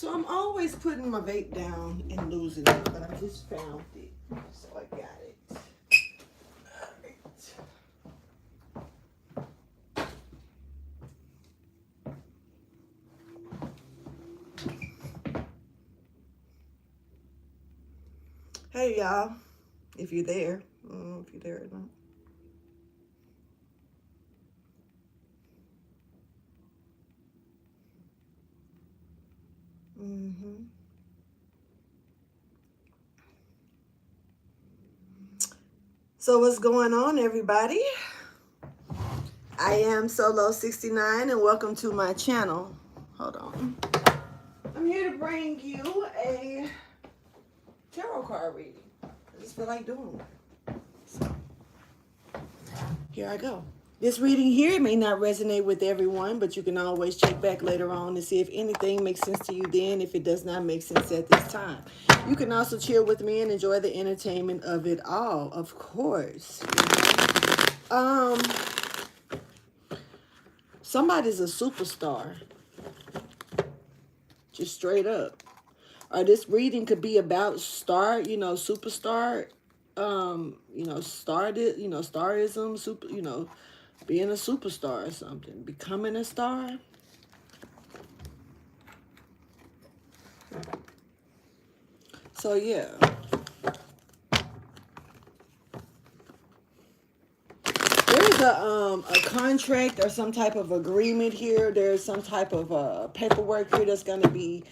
So I'm always putting my vape down and losing it, but I just found it. So I got it. Hey y'all, if you're there, I don't know if you're there or not. So what's going on, everybody? I am Solo69 and welcome to my channel. Hold on. I'm here to bring you a tarot card reading. I just feel like doing one. So here I go. This reading here may not resonate with everyone, but you can always check back later on to see if anything makes sense to you then, if it does not make sense at this time. You can also chill with me and enjoy the entertainment of it all, of course. Somebody's a superstar. Just straight up. Or this reading could be about superstar, starism, being a superstar or something, becoming a star. So yeah. There's a contract or some type of agreement here. There's some type of paperwork here that's going to be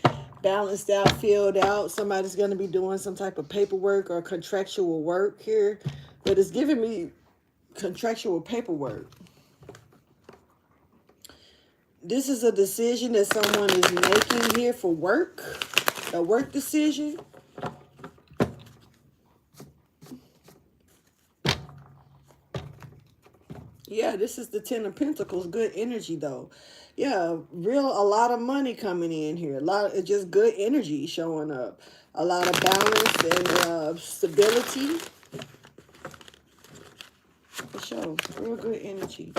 balanced out, filled out. Somebody's going to be doing some type of paperwork or contractual work here. But it's giving me contractual paperwork. This is a decision that someone is making here for work. A work decision. Yeah, this is the Ten of Pentacles. Good energy, though. Yeah, a lot of money coming in here. A lot of just good energy showing up. A lot of balance and stability. For sure. Real good energy.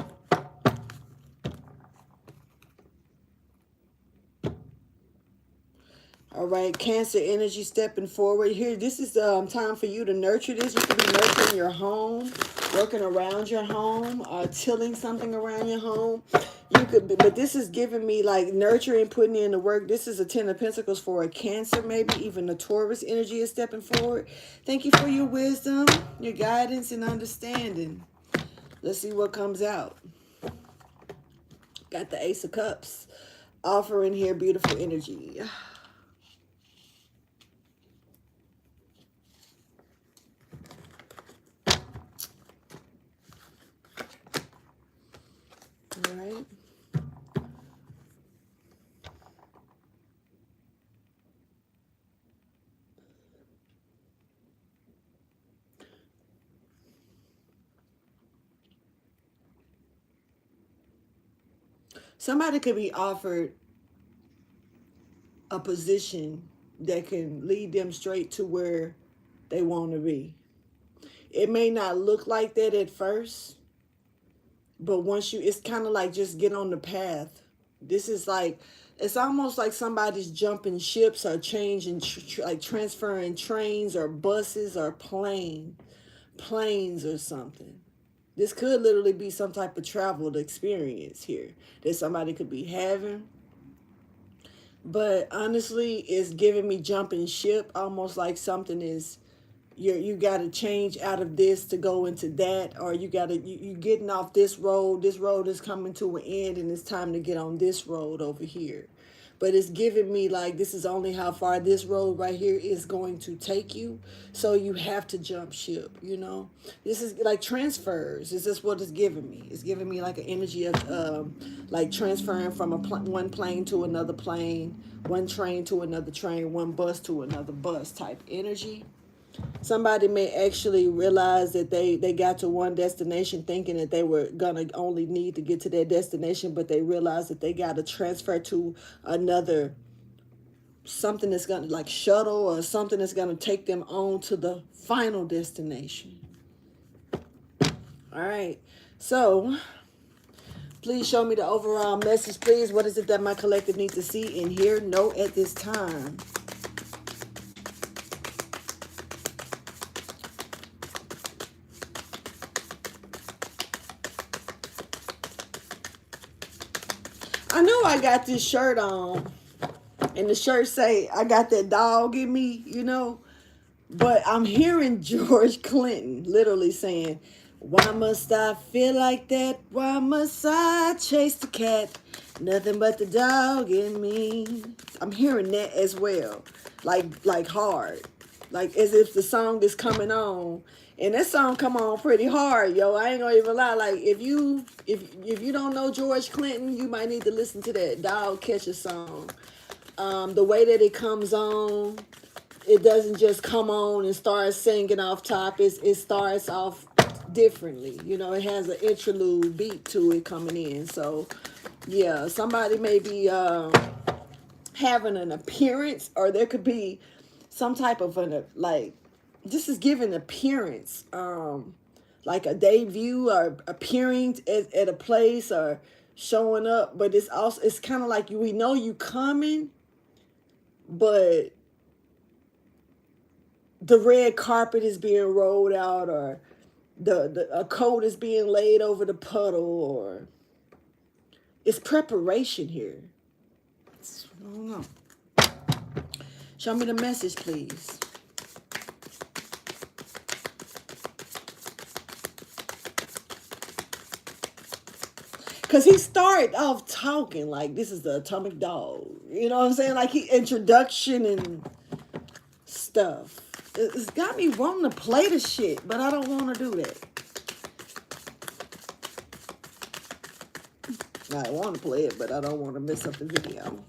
All right, Cancer energy stepping forward here. This is time for you to nurture this. You could be nurturing your home, working around your home, tilling something around your home. You could be, but this is giving me like nurturing, putting in the work. This is a Ten of Pentacles for a Cancer, maybe even a Taurus energy is stepping forward. Thank you for your wisdom, your guidance, and understanding. Let's see what comes out. Got the Ace of Cups offering here beautiful energy. All right. Somebody could be offered a position that can lead them straight to where they want to be. It may not look like that at first, but once it's kind of like just get on the path. This is like, it's almost like somebody's jumping ships or changing, like transferring trains or buses or planes or something. This could literally be some type of traveled experience here that somebody could be having. But honestly, it's giving me jumping ship, almost like something is, you got to change out of this to go into that, or you getting off this road. This road is coming to an end, and it's time to get on this road over here. But it's giving me like this is only how far this road right here is going to take you. So you have to jump ship, you know. This is like transfers. This is what it's giving me. It's giving me like an energy of like transferring from one plane to another plane, one train to another train, one bus to another bus type energy. Somebody may actually realize that they got to one destination thinking that they were going to only need to get to their destination, but they realize that they got to transfer to another, something that's going to like shuttle or something that's going to take them on to the final destination. All right. So Please show me the overall message, please. What is it that my collective needs to see and hear? Know at this time. I know I got this shirt on, and the shirt say, I got that dog in me, you know. But I'm hearing George Clinton literally saying, why must I feel like that? Why must I chase the cat? Nothing but the dog in me. I'm hearing that as well. Like hard. Like as if the song is coming on. And that song come on pretty hard, yo. I ain't gonna even lie. Like if you don't know George Clinton, you might need to listen to that Dog Catcher song. The way that it comes on, it doesn't just come on and start singing off top. It starts off differently. You know, it has an interlude beat to it coming in. So, yeah, somebody may be having an appearance, or there could be some type of this is giving appearance, like a debut or appearing at a place or showing up. But it's kind of like we know you coming, but the red carpet is being rolled out, or a coat is being laid over the puddle, or it's preparation here. I don't know. Show me the message, please. Because he started off talking like this is the atomic dog. You know what I'm saying? Like introduction and stuff. It's got me wanting to play the shit, but I don't want to do that. I want to play it, but I don't want to mess up the video.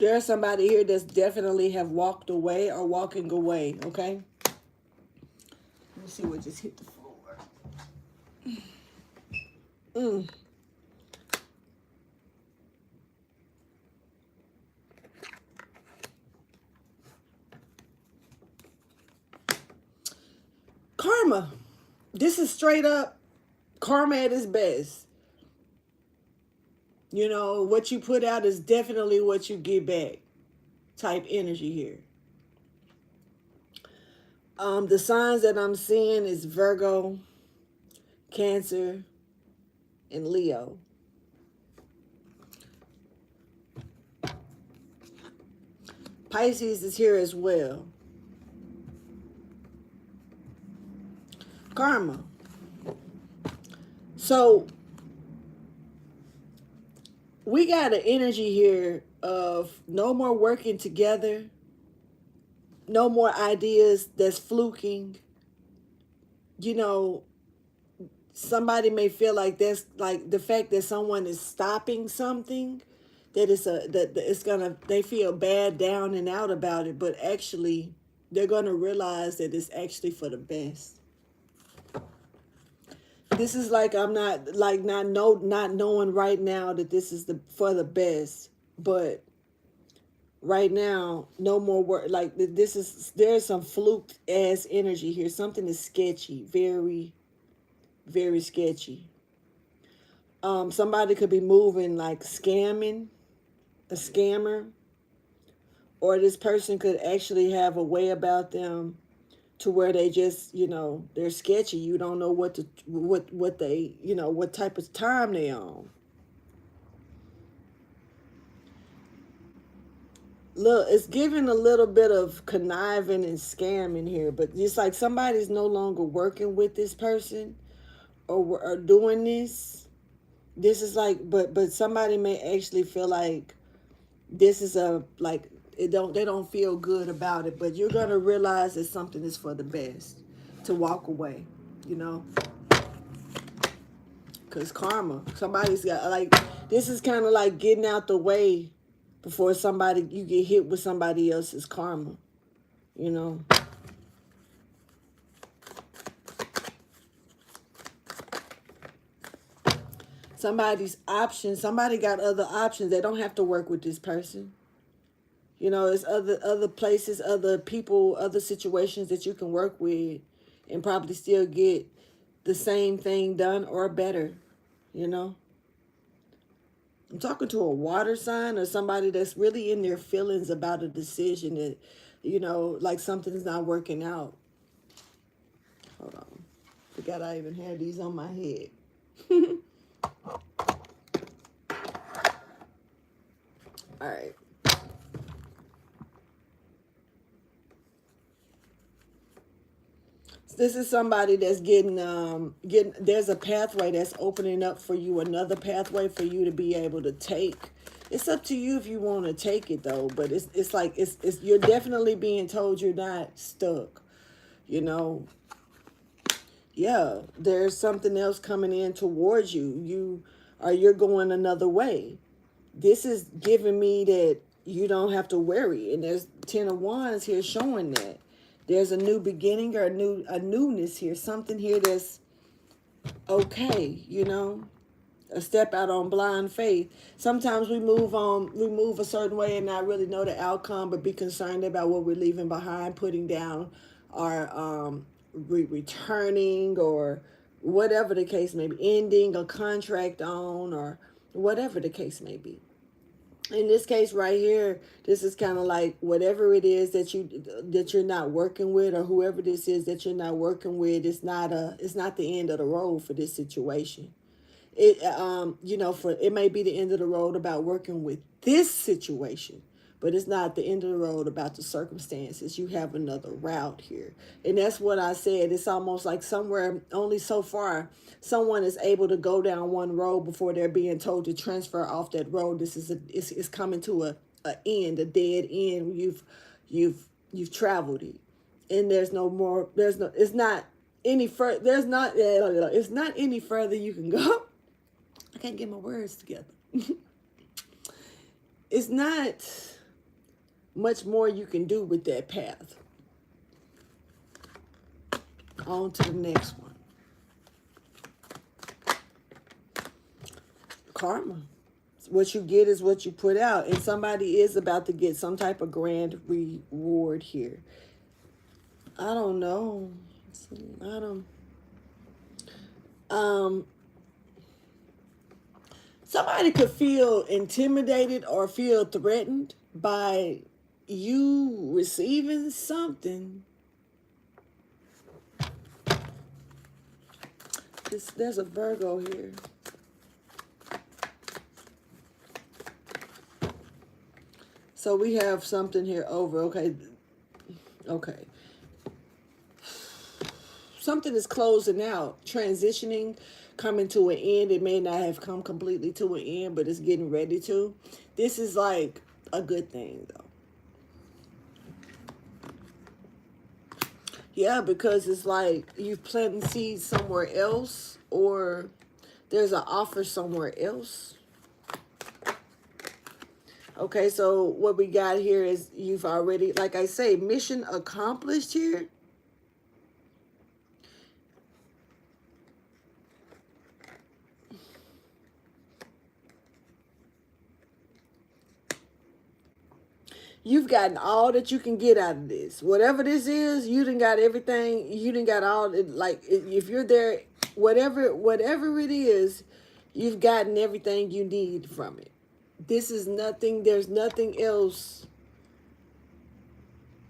There's somebody here that's definitely have walked away or walking away, okay? Let me see what just hit the floor. Karma. This is straight up karma at its best. You know, what you put out is definitely what you get back type energy here. The signs that I'm seeing is Virgo, Cancer, and Leo. Pisces is here as well. Karma. So we got an energy here of no more working together, no more ideas that's fluking. You know, somebody may feel like that's like the fact that someone is stopping something, that they feel bad, down and out about it, but actually they're gonna realize that it's actually for the best. This is like I'm not knowing right now that this is for the best, but right now no more work. Like there's some fluke ass energy here. Something is sketchy, very, very sketchy. Somebody could be moving like scamming, a scammer, or this person could actually have a way about them to where they just, they're sketchy. You don't know what they, what type of time they on. Look, it's giving a little bit of conniving and scamming here, but it's like somebody's no longer working with this person or doing this. This is like, but somebody may actually feel like this is they don't feel good about it, but you're gonna realize that something is for the best to walk away, because karma, somebody's got, like, this is kind of like getting out the way before you get hit with somebody else's karma, you know. Somebody got other options. They don't have to work with this person. You know, it's other places, other people, other situations that you can work with and probably still get the same thing done or better, you know. I'm talking to a water sign or somebody that's really in their feelings about a decision that, you know, like something's not working out. Hold on. Forgot I even had these on my head. All right. This is somebody that's getting there's a pathway that's opening up for you, another pathway for you to be able to take. It's up to you if you want to take it though, but it's like it's you're definitely being told you're not stuck, you know. Yeah, there's something else coming in towards you. You're going another way. This is giving me that you don't have to worry, and there's 10 of Wands here showing that there's a new beginning or a newness here, something here that's okay, you know. A step out on blind faith. Sometimes we move a certain way and not really know the outcome, but be concerned about what we're leaving behind, putting down, or returning, or whatever the case may be, ending a contract on, or whatever the case may be. In this case right here, this is kind of like whatever it is that you're not working with, or whoever this is that you're not working with, it's not the end of the road for this situation. It for it may be the end of the road about working with this situation, but it's not the end of the road about the circumstances. You have another route here, and that's what I said. It's almost like somewhere only so far someone is able to go down one road before they're being told to transfer off that road. This is it's coming to a end, a dead end. You've traveled it, and there's no more. It's not any further. It's not any further you can go. I can't get my words together. It's not much more you can do with that path. On to the next one. Karma. What you get is what you put out. And somebody is about to get some type of grand reward here. I don't know. Somebody could feel intimidated or feel threatened by you receiving something. There's a Virgo here. So we have something here over. Okay. Something is closing out, transitioning, coming to an end. It may not have come completely to an end, but it's getting ready to. This is like a good thing, though. Yeah, because it's like you've planted seeds somewhere else, or there's an offer somewhere else. Okay, so what we got here is you've already, like I say, mission accomplished here. You've gotten all that you can get out of this. Whatever this is, you done got everything. You done got all, like, if you're there, whatever it is, you've gotten everything you need from it. This is nothing, there's nothing else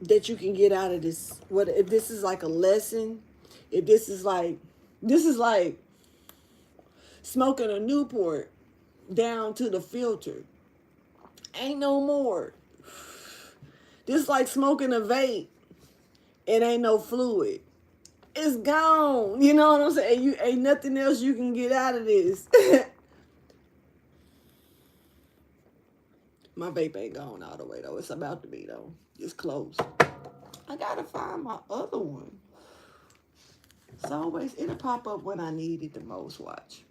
that you can get out of this. What if this is like a lesson? If this is like smoking a Newport down to the filter. Ain't no more. This is like smoking a vape. It ain't no fluid. It's gone. You know what I'm saying? You ain't nothing else you can get out of this. My vape ain't gone all the way though. It's about to be though. It's close. I gotta find my other one. It's always, it'll pop up when I need it the most. Watch.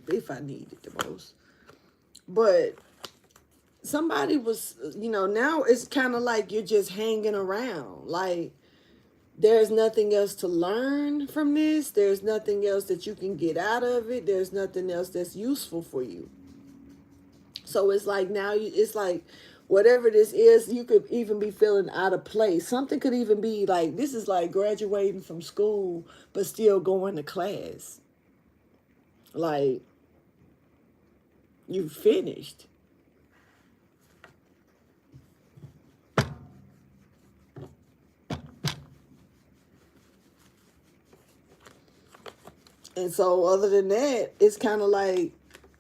If I need it the most. But somebody was, now it's kind of like you're just hanging around. Like, there's nothing else to learn from this. There's nothing else that you can get out of it. There's nothing else that's useful for you. So it's like now it's like whatever this is, you could even be feeling out of place. Something could even be like, this is like graduating from school, but still going to class. Like, you finished. And so other than that, it's kind of like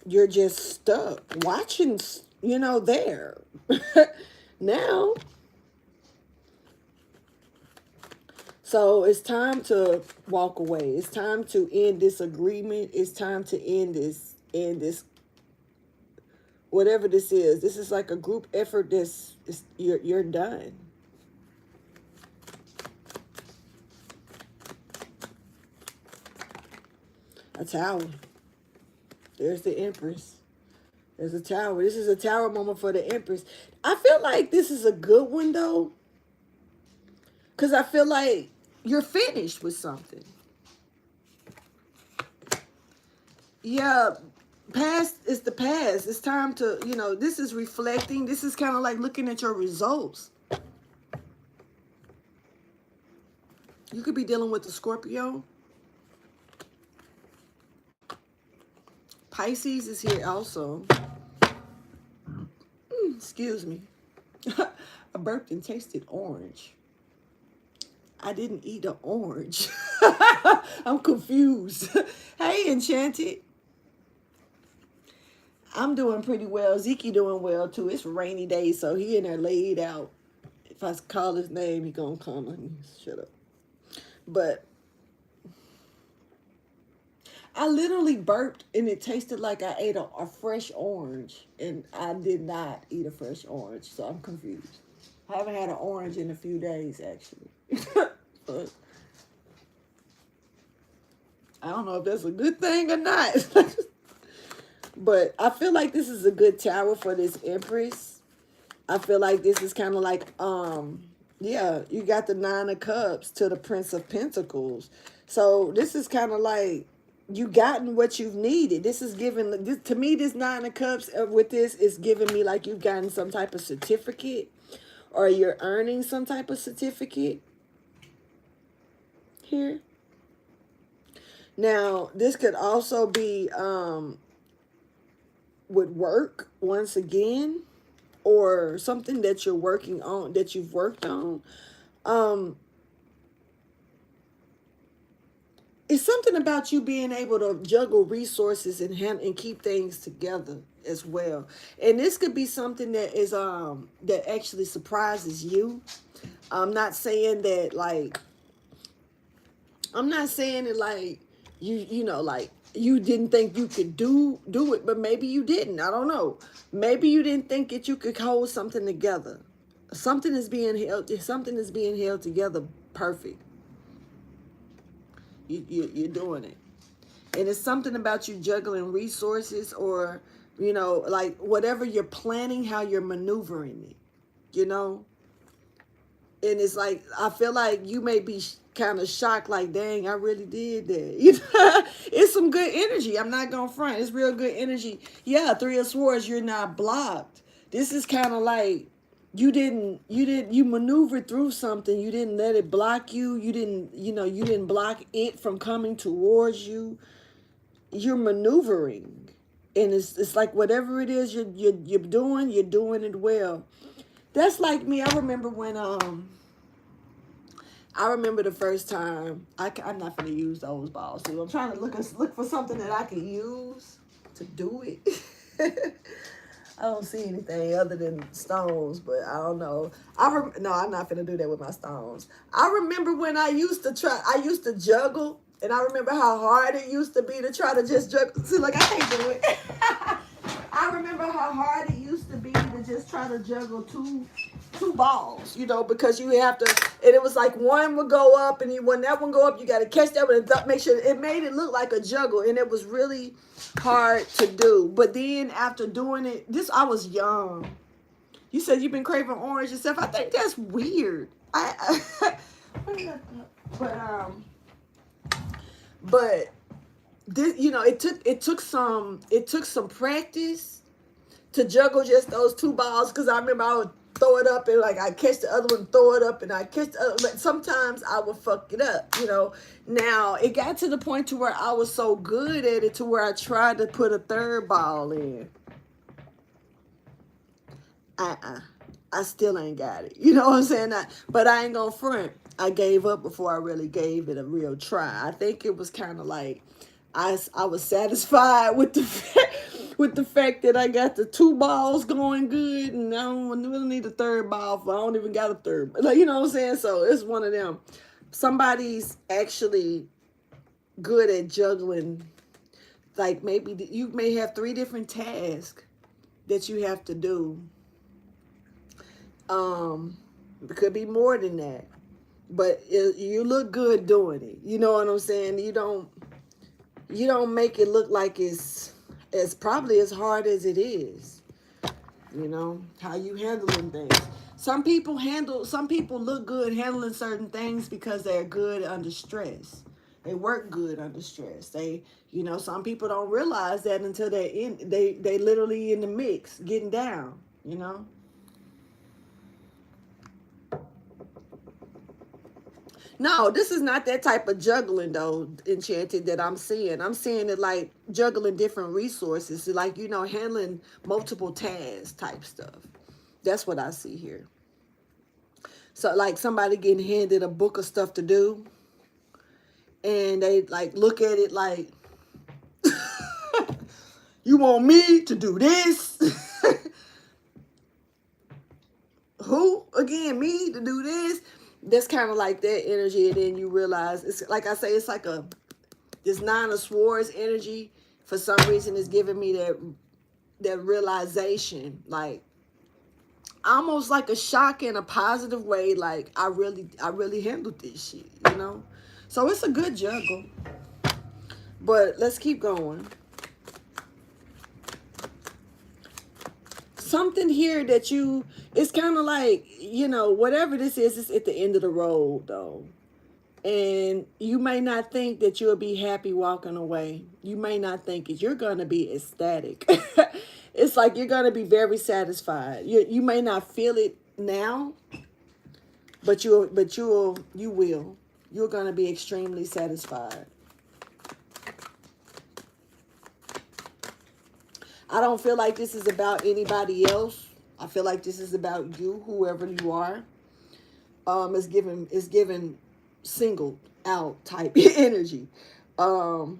you're just stuck watching, there. Now, so it's time to walk away. It's time to end this agreement. It's time to end this whatever this is. This is like a group effort. You're done. A tower. There's the Empress. There's a tower. This is a tower moment for the Empress. I feel like this is a good one though, because I feel like you're finished with something. Yeah, past is the past. It's time to, this is reflecting. This is kind of like looking at your results. You could be dealing with the Scorpio. Pisces is here also. Excuse me. I burped and tasted orange. I didn't eat an orange. I'm confused. Hey, Enchanted. I'm doing pretty well. Zeke doing well too. It's rainy day, so he in there laid out. If I call his name, he gonna come and shut up. But I literally burped and it tasted like I ate a fresh orange, and I did not eat a fresh orange, so I'm confused. I haven't had an orange in a few days, actually. But I don't know if that's a good thing or not. But I feel like this is a good tower for this Empress. I feel like this is kind of like, yeah, you got the Nine of Cups to the Prince of Pentacles. So this is kind of like you gotten what you've needed. This is giving, to me, this Nine of Cups with this is giving me like you've gotten some type of certificate, or you're earning some type of certificate here. Now, this could also be with work once again, or something that you're working on, that you've worked on. It's something about you being able to juggle resources and keep things together as well. And this could be something that is that actually surprises you. I'm not saying that like, I'm not saying it like like you didn't think you could do it, but maybe you didn't. I don't know. Maybe you didn't think that you could hold something together. Something is being held together perfect. You're doing it. And it's something about you juggling resources, or, like whatever you're planning, how you're maneuvering it, And it's like, I feel like you may be kind of shocked, like, dang, I really did that. It's some good energy. I'm not going to front. It's real good energy. Yeah, Three of Swords, you're not blocked. This is kind of like, you maneuvered through something. You didn't let it block you. You didn't block it from coming towards you. You're maneuvering. And it's like whatever it is you're doing it well. That's like me. I remember the first time, I'm not going to use those balls. So I'm trying to look for something that I can use to do it. I don't see anything other than stones, but I don't know. No, I'm not going to do that with my stones. I remember when I used to juggle, and I remember how hard it used to be to try to just juggle. See, look, I can't do it. I remember how hard it used to be to just try to juggle two balls, because you have to, and it was like one would go up, and when that one go up, you got to catch that one and make sure it made it look like a juggle, and it was really hard to do. But then after doing it, I was young. You said you've been craving orange and stuff. I think that's weird. But but this, you know, it took some practice to juggle just those two balls, because I remember I would throw it up and like I catch the other one, throw it up, and I catch the other, but sometimes I would fuck it up, you know. Now it got to the point to where I was so good at it to where I tried to put a third ball in. I still ain't got it. You know what I'm saying? But I ain't gonna front. I gave up before I really gave it a real try. I think it was kind of like I was satisfied with the fact that I got the two balls going good, and I don't really need a third ball. I don't even got a third. Like, you know what I'm saying? So it's one of them. Somebody's actually good at juggling. Like maybe you may have 3 different tasks that you have to do. It could be more than that, but you look good doing it. You know what I'm saying? You don't make it look like it's probably as hard as it is. You know how you handling things. Some people look good handling certain things because they're good under stress. They work good under stress. You know, some people don't realize that until they literally in the mix, getting down. You know. No, this is not that type of juggling though, Enchanted, that I'm seeing. I'm seeing it like juggling different resources, like, you know, handling multiple tasks type stuff. That's what I see here. So like somebody getting handed a book of stuff to do, and they like look at it like, you want me to do this? Who? Again, me to do this? That's kind of like that energy, and then you realize, it's like I say, it's like this 9 of Swords energy. For some reason, is giving me that realization, like almost like a shock in a positive way. Like I really handled this shit, you know. So it's a good juggle, but let's keep going. Something here that it's kind of like, you know, whatever this is, it's at the end of the road though. And you may not think that you'll be happy walking away. You may not think it. You're going to be ecstatic. It's like you're going to be very satisfied. You may not feel it now, but you will. You're going to be extremely satisfied. I don't feel like this is about anybody else. I feel like this is about you, whoever you are. It's given singled out type energy. There's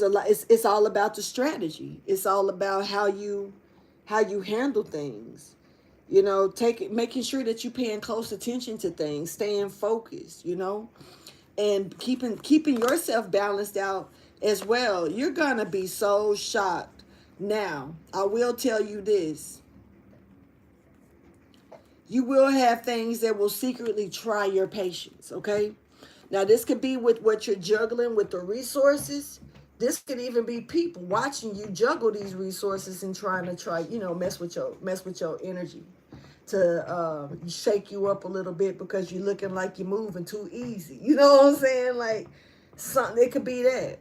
a lot. It's all about the strategy. It's all about how you handle things. You know, making sure that you're paying close attention to things, staying focused. You know, and keeping yourself balanced out as well. You're gonna be so shocked. Now, I will tell you this. You will have things that will secretly try your patience, okay? Now, this could be with what you're juggling with the resources. This could even be people watching you juggle these resources and trying to you know, mess with your energy to shake you up a little bit because you're looking like you're moving too easy. You know what I'm saying? Like, something, it could be that.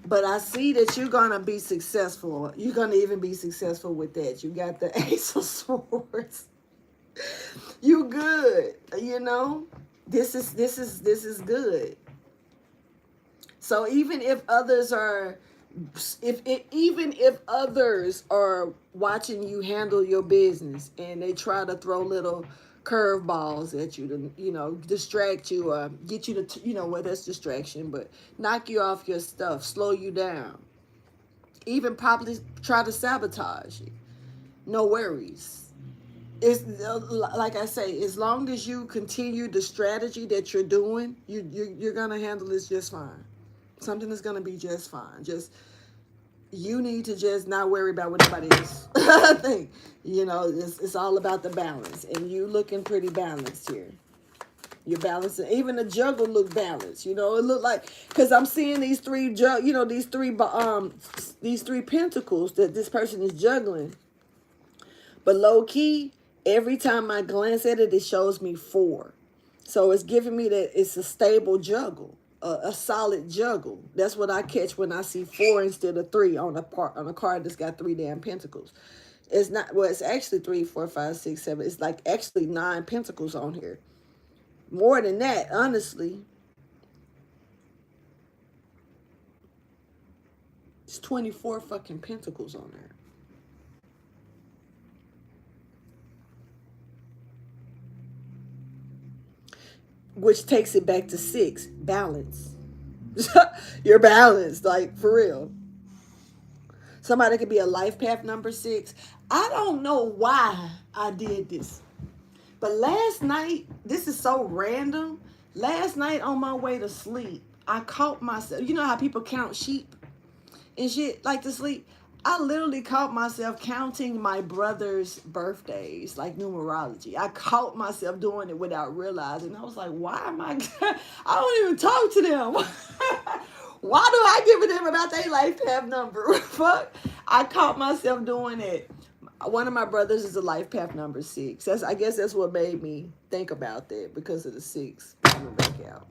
But I see that you're going to be successful. You're going to even be successful with that. You got the Ace of Swords. You good, you know? This is good. So even if others are even if others are watching you handle your business and they try to throw little curveballs at you to, you know, distract you or get you to, you know, well, that's distraction, but knock you off your stuff, slow you down, even probably try to sabotage you, no worries. It's like I say, as long as you continue the strategy that you're doing, you're gonna handle this just fine. Something is gonna be just fine. Just, you need to just not worry about what anybody else think. You know, it's all about the balance, and you looking pretty balanced here. You're balancing. Even the juggle look balanced. You know, it look like, because I'm seeing these three these three pentacles that this person is juggling. But low key, every time I glance at it, it shows me 4. So it's giving me that it's a stable juggle, a solid juggle. That's what I catch when I see 4 instead of 3 on a card that's got 3 damn pentacles. It's not, well, it's actually 3, 4, 5, 6, 7. It's like actually 9 pentacles on here. More than that, honestly. It's 24 fucking pentacles on there. Which takes it back to 6. Balance. You're balanced, like, for real. Somebody could be a life path number 6. I don't know why I did this. But last night, this is so random. Last night on my way to sleep, I caught myself. You know how people count sheep and shit like to sleep? I literally caught myself counting my brother's birthdays, like numerology. I caught myself doing it without realizing. I was like, why am I? I don't even talk to them. Why do I give a damn about their life path number? Fuck. I caught myself doing it. One of my brothers is a life path number 6. I guess that's what made me think about that, because of the 6 coming back out.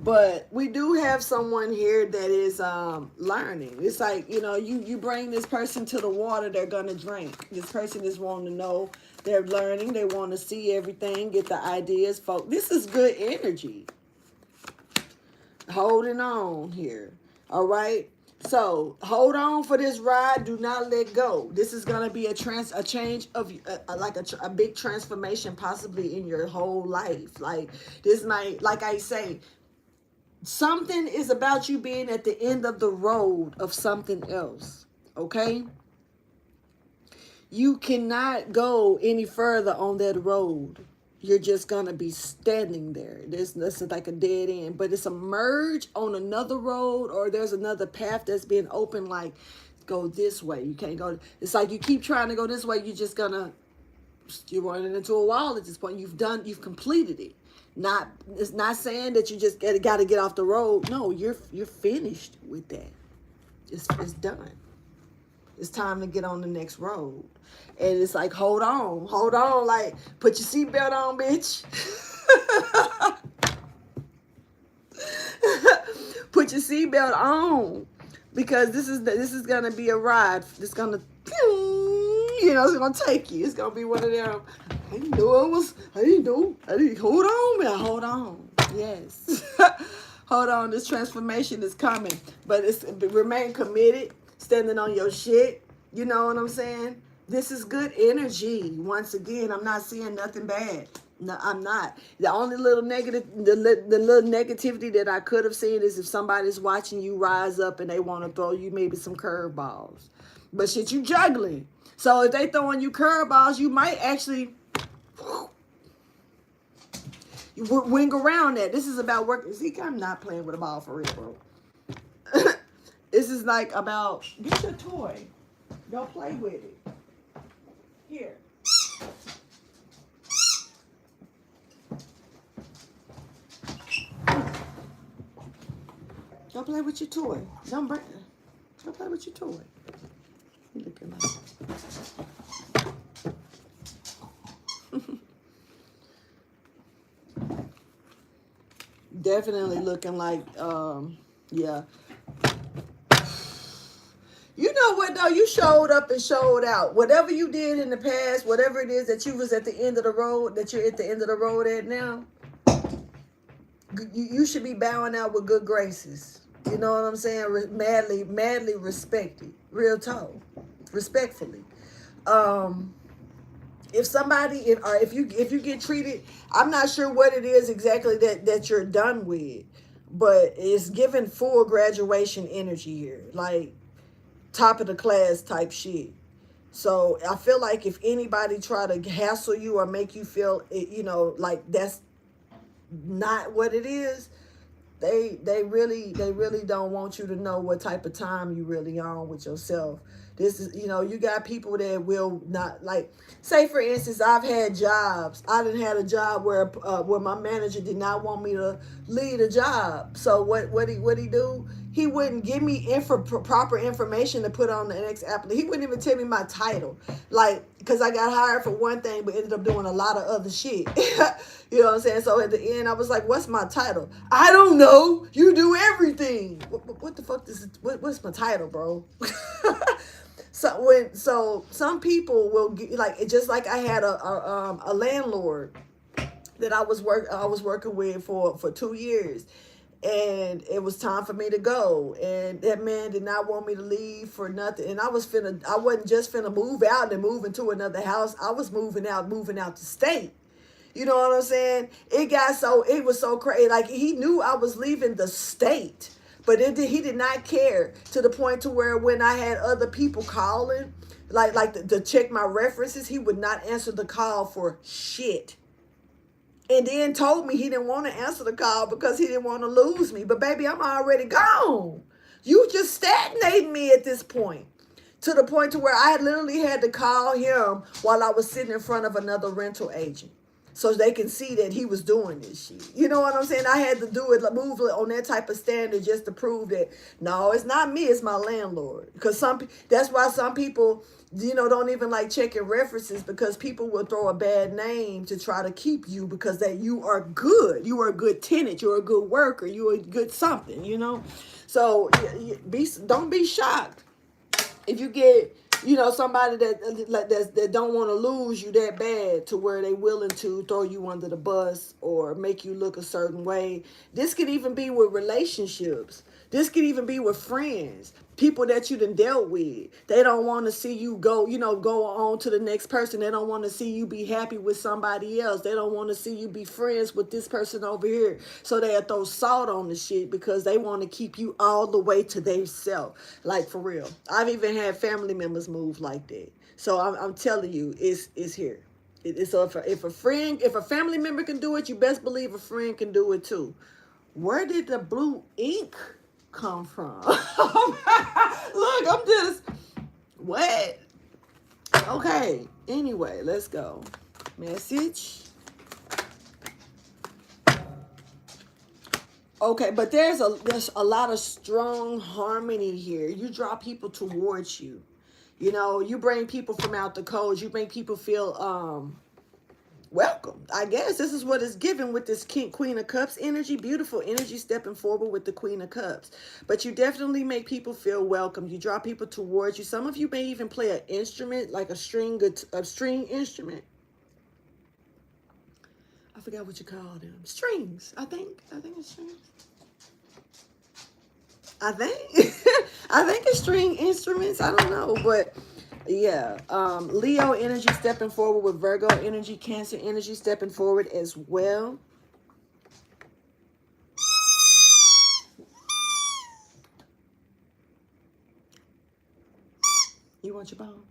But we do have someone here that is learning. It's like, you know, you bring this person to the water, they're going to drink. This person is wanting to know, they're learning, they want to see everything, get the ideas. Folks, this is good energy. Holding on here. All right. So hold on for this ride. Do not let go. This is going to be a change of like a big transformation, possibly in your whole life. Like this might, like I say, something is about you being at the end of the road of something else. Okay. You cannot go any further on that road. You're just going to be standing there. This is like a dead end, but it's a merge on another road, or there's another path that's being open, like go this way. You can't go. It's like you keep trying to go this way. You're just you're running into a wall at this point. You've completed it. It's not saying that you just got to get off the road. No, you're finished with that. It's done. It's time to get on the next road. And it's like, hold on, like, put your seatbelt on, bitch. Put your seatbelt on, because this is gonna be a ride. It's gonna, it's gonna take you. It's gonna be one of them. I didn't hold on, man. Hold on. Yes. Hold on. This transformation is coming, but remain committed, standing on your shit. You know what I'm saying? This is good energy. Once again, I'm not seeing nothing bad. No, I'm not. The only little negative, the little negativity that I could have seen is if somebody's watching you rise up and they want to throw you maybe some curveballs. But shit, you juggling. So if they throwing you curveballs, you might actually wing around that. This is about working. See, I'm not playing with a ball for real, bro. This is like about, get your toy. Don't play with it. Here. Don't play with your toy. Don't play with your toy. Looking like definitely looking like yeah. You know what though? You showed up and showed out. Whatever you did in the past, whatever it is that you was at the end of the road, that you're at the end of the road at now, you should be bowing out with good graces. You know what I'm saying? Madly respected. Real talk. Respectfully. If you get treated, I'm not sure what it is exactly that you're done with, but it's giving full graduation energy here. Like top of the class type shit. So I feel like if anybody try to hassle you or make you feel, like that's not what it is, they really don't want you to know what type of time you really on with yourself. This is, you know, you got people that will not, like, say for instance, I've had jobs. I didn't had a job where my manager did not want me to lead a job. So what he do? He wouldn't give me proper information to put on the next application. He wouldn't even tell me my title, like, because I got hired for one thing but ended up doing a lot of other shit. You know what I'm saying? So at the end, I was like, "What's my title?" I don't know. You do everything. What the fuck is what's my title, bro? So some people will get, like, just like I had a landlord that I was working with for 2 years, and it was time for me to go, and that man did not want me to leave for nothing. And I wasn't just finna move out and move into another house. I was moving out the state. You know what I'm saying? It was so crazy. Like, he knew I was leaving the state, but he did not care, to the point to where when I had other people calling, to check my references, he would not answer the call for shit. And then told me he didn't want to answer the call because he didn't want to lose me. But baby, I'm already gone. You just stagnated me at this point. To the point to where I literally had to call him while I was sitting in front of another rental agent, so they can see that he was doing this shit. You know what I'm saying? I had to do it, move on that type of standard, just to prove that, no, it's not me, it's my landlord. Because that's why some people, you know, don't even like checking references, because people will throw a bad name to try to keep you, because that you are good. You are a good tenant. You're a good worker. You're a good something, you know? So don't be shocked if you get, you know, somebody that don't want to lose you that bad, to where they willing to throw you under the bus or make you look a certain way. This could even be with relationships. This could even be with friends, people that you done dealt with. They don't want to see you go on to the next person. They don't want to see you be happy with somebody else. They don't want to see you be friends with this person over here. So they'll throw salt on the shit, because they want to keep you all the way to their self. Like, for real. I've even had family members move like that. So I'm telling you, it's here. So if a family member can do it, you best believe a friend can do it too. Where did the blue ink come from? Look, I'm just, what? Okay, anyway, let's go. Message. Okay, but there's a lot of strong harmony here. You draw people towards you. You know, you bring people from out the cold. You make people feel welcome. I guess this is what is given with this Queen of Cups energy. Beautiful energy stepping forward with the Queen of Cups. But you definitely make people feel welcome. You draw people towards you. Some of you may even play an instrument, like a string instrument. I forgot what you call them. Strings. I think it's strings. I think it's string instruments. I don't know, but yeah. Leo energy stepping forward with Virgo energy, Cancer energy stepping forward as well. You want your bone?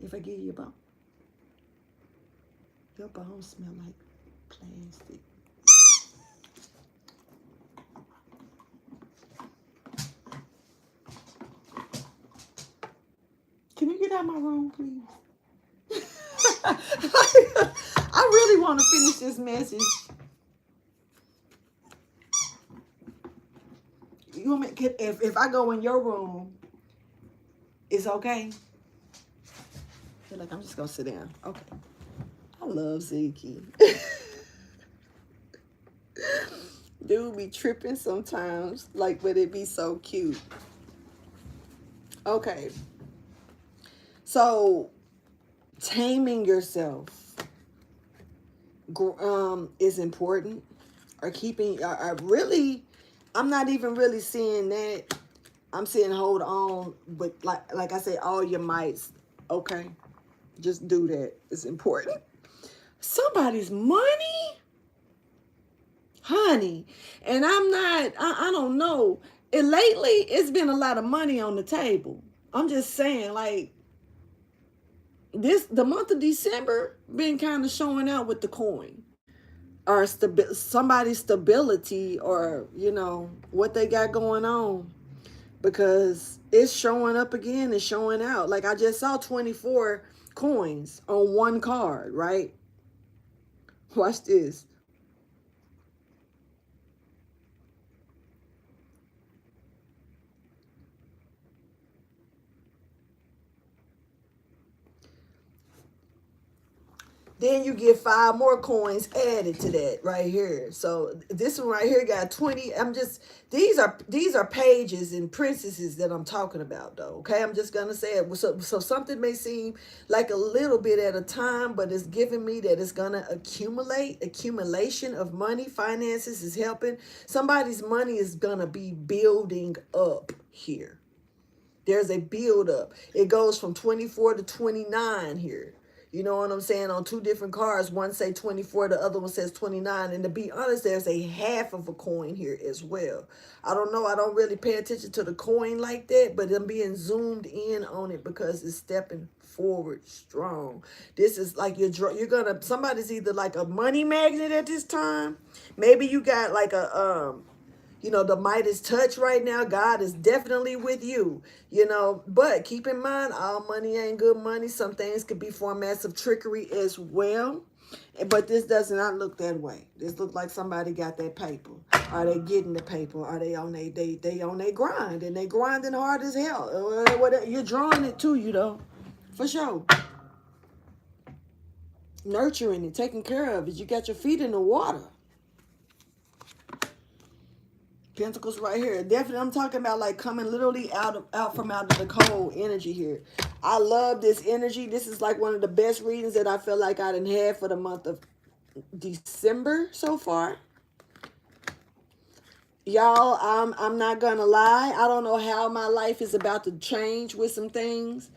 If I give you a bone? Your bones smell like plastic. Can you get out of my room, please? I really want to finish this message. You want me? If I go in your room, it's okay? I feel like I'm just gonna sit down. Okay. I love Ziki. Dude be tripping sometimes, like, but it be so cute. Okay. So, taming yourself is important. Or keeping, really, I'm not even really seeing that. I'm saying hold on, but like I said, all your mights. Okay, just do that. It's important. Somebody's money, honey, and I'm not. I don't know. Lately, it's been a lot of money on the table. I'm just saying, like, the month of December been kind of showing out with the coin. or somebody's stability, or what they got going on, because it's showing up again and showing out. Like I just saw 24 coins on one card, right? Watch this. Then you get 5 more coins added to that right here. So this one right here got 20. These are pages and princesses that I'm talking about, though. Okay, I'm just gonna say it. So something may seem like a little bit at a time, but it's giving me that it's gonna accumulation of money. Finances is helping. Somebody's money is gonna be building up here. There's a build up. It goes from 24 to 29 here. You know what I'm saying? On 2 different cards, one say 24, the other one says 29. And to be honest, there's a half of a coin here as well. I don't know. I don't really pay attention to the coin like that, but I'm being zoomed in on it because it's stepping forward strong. This is like somebody's either like a money magnet at this time. Maybe you got like the Midas touch right now. God is definitely with you, but keep in mind, all money ain't good money. Some things could be formats of trickery as well. But this does not look that way. This looks like somebody got that paper. Are they getting the paper? Are they on they on their grind, and they grinding hard as hell? You're drawing it to you, though, for sure. Nurturing it, taking care of it. You got your feet in the water. Pentacles right here. Definitely, I'm talking about like coming literally out of the cold energy here. I love this energy. This is like one of the best readings that I feel like I done had for the month of December so far. Y'all, I'm not gonna lie. I don't know how my life is about to change with some things.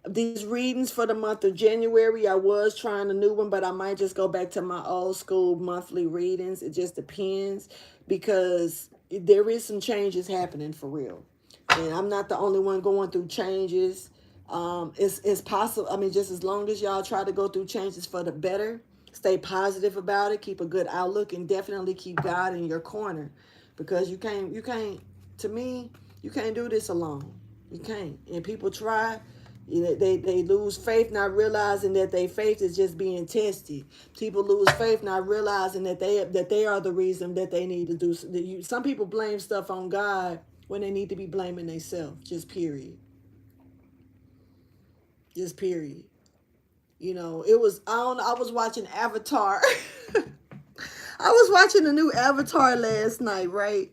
These readings for the month of January, I was trying a new one, but I might just go back to my old school monthly readings. It just depends, because there is some changes happening for real. And I'm not the only one going through changes. It's possible. I mean, just as long as y'all try to go through changes for the better, stay positive about it, keep a good outlook, and definitely keep God in your corner, because you can't, to me, you can't do this alone. You can't. And people try. They lose faith, not realizing that their faith is just being tested. People lose faith, not realizing that they are the reason that they need to do. Some people blame stuff on God when they need to be blaming themselves. Just period. Just period. It was, I don't know, I was watching Avatar. I was watching the new Avatar last night, right?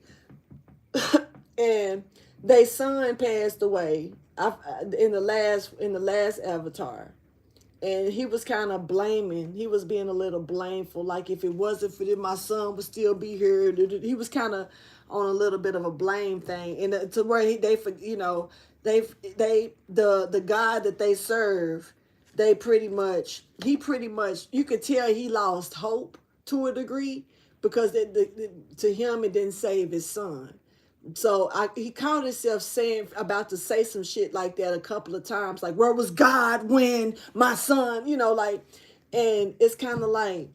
And their son passed away in the last Avatar, and he was kind of blaming. He was being a little blameful, like if it wasn't for them, my son would still be here. He was kind of on a little bit of a blame thing, and to where the God that they serve, he pretty much, you could tell he lost hope to a degree, because to him it didn't save his son. So he caught himself about to say some shit like that a couple of times, like, where was God when my son, and it's kind of like,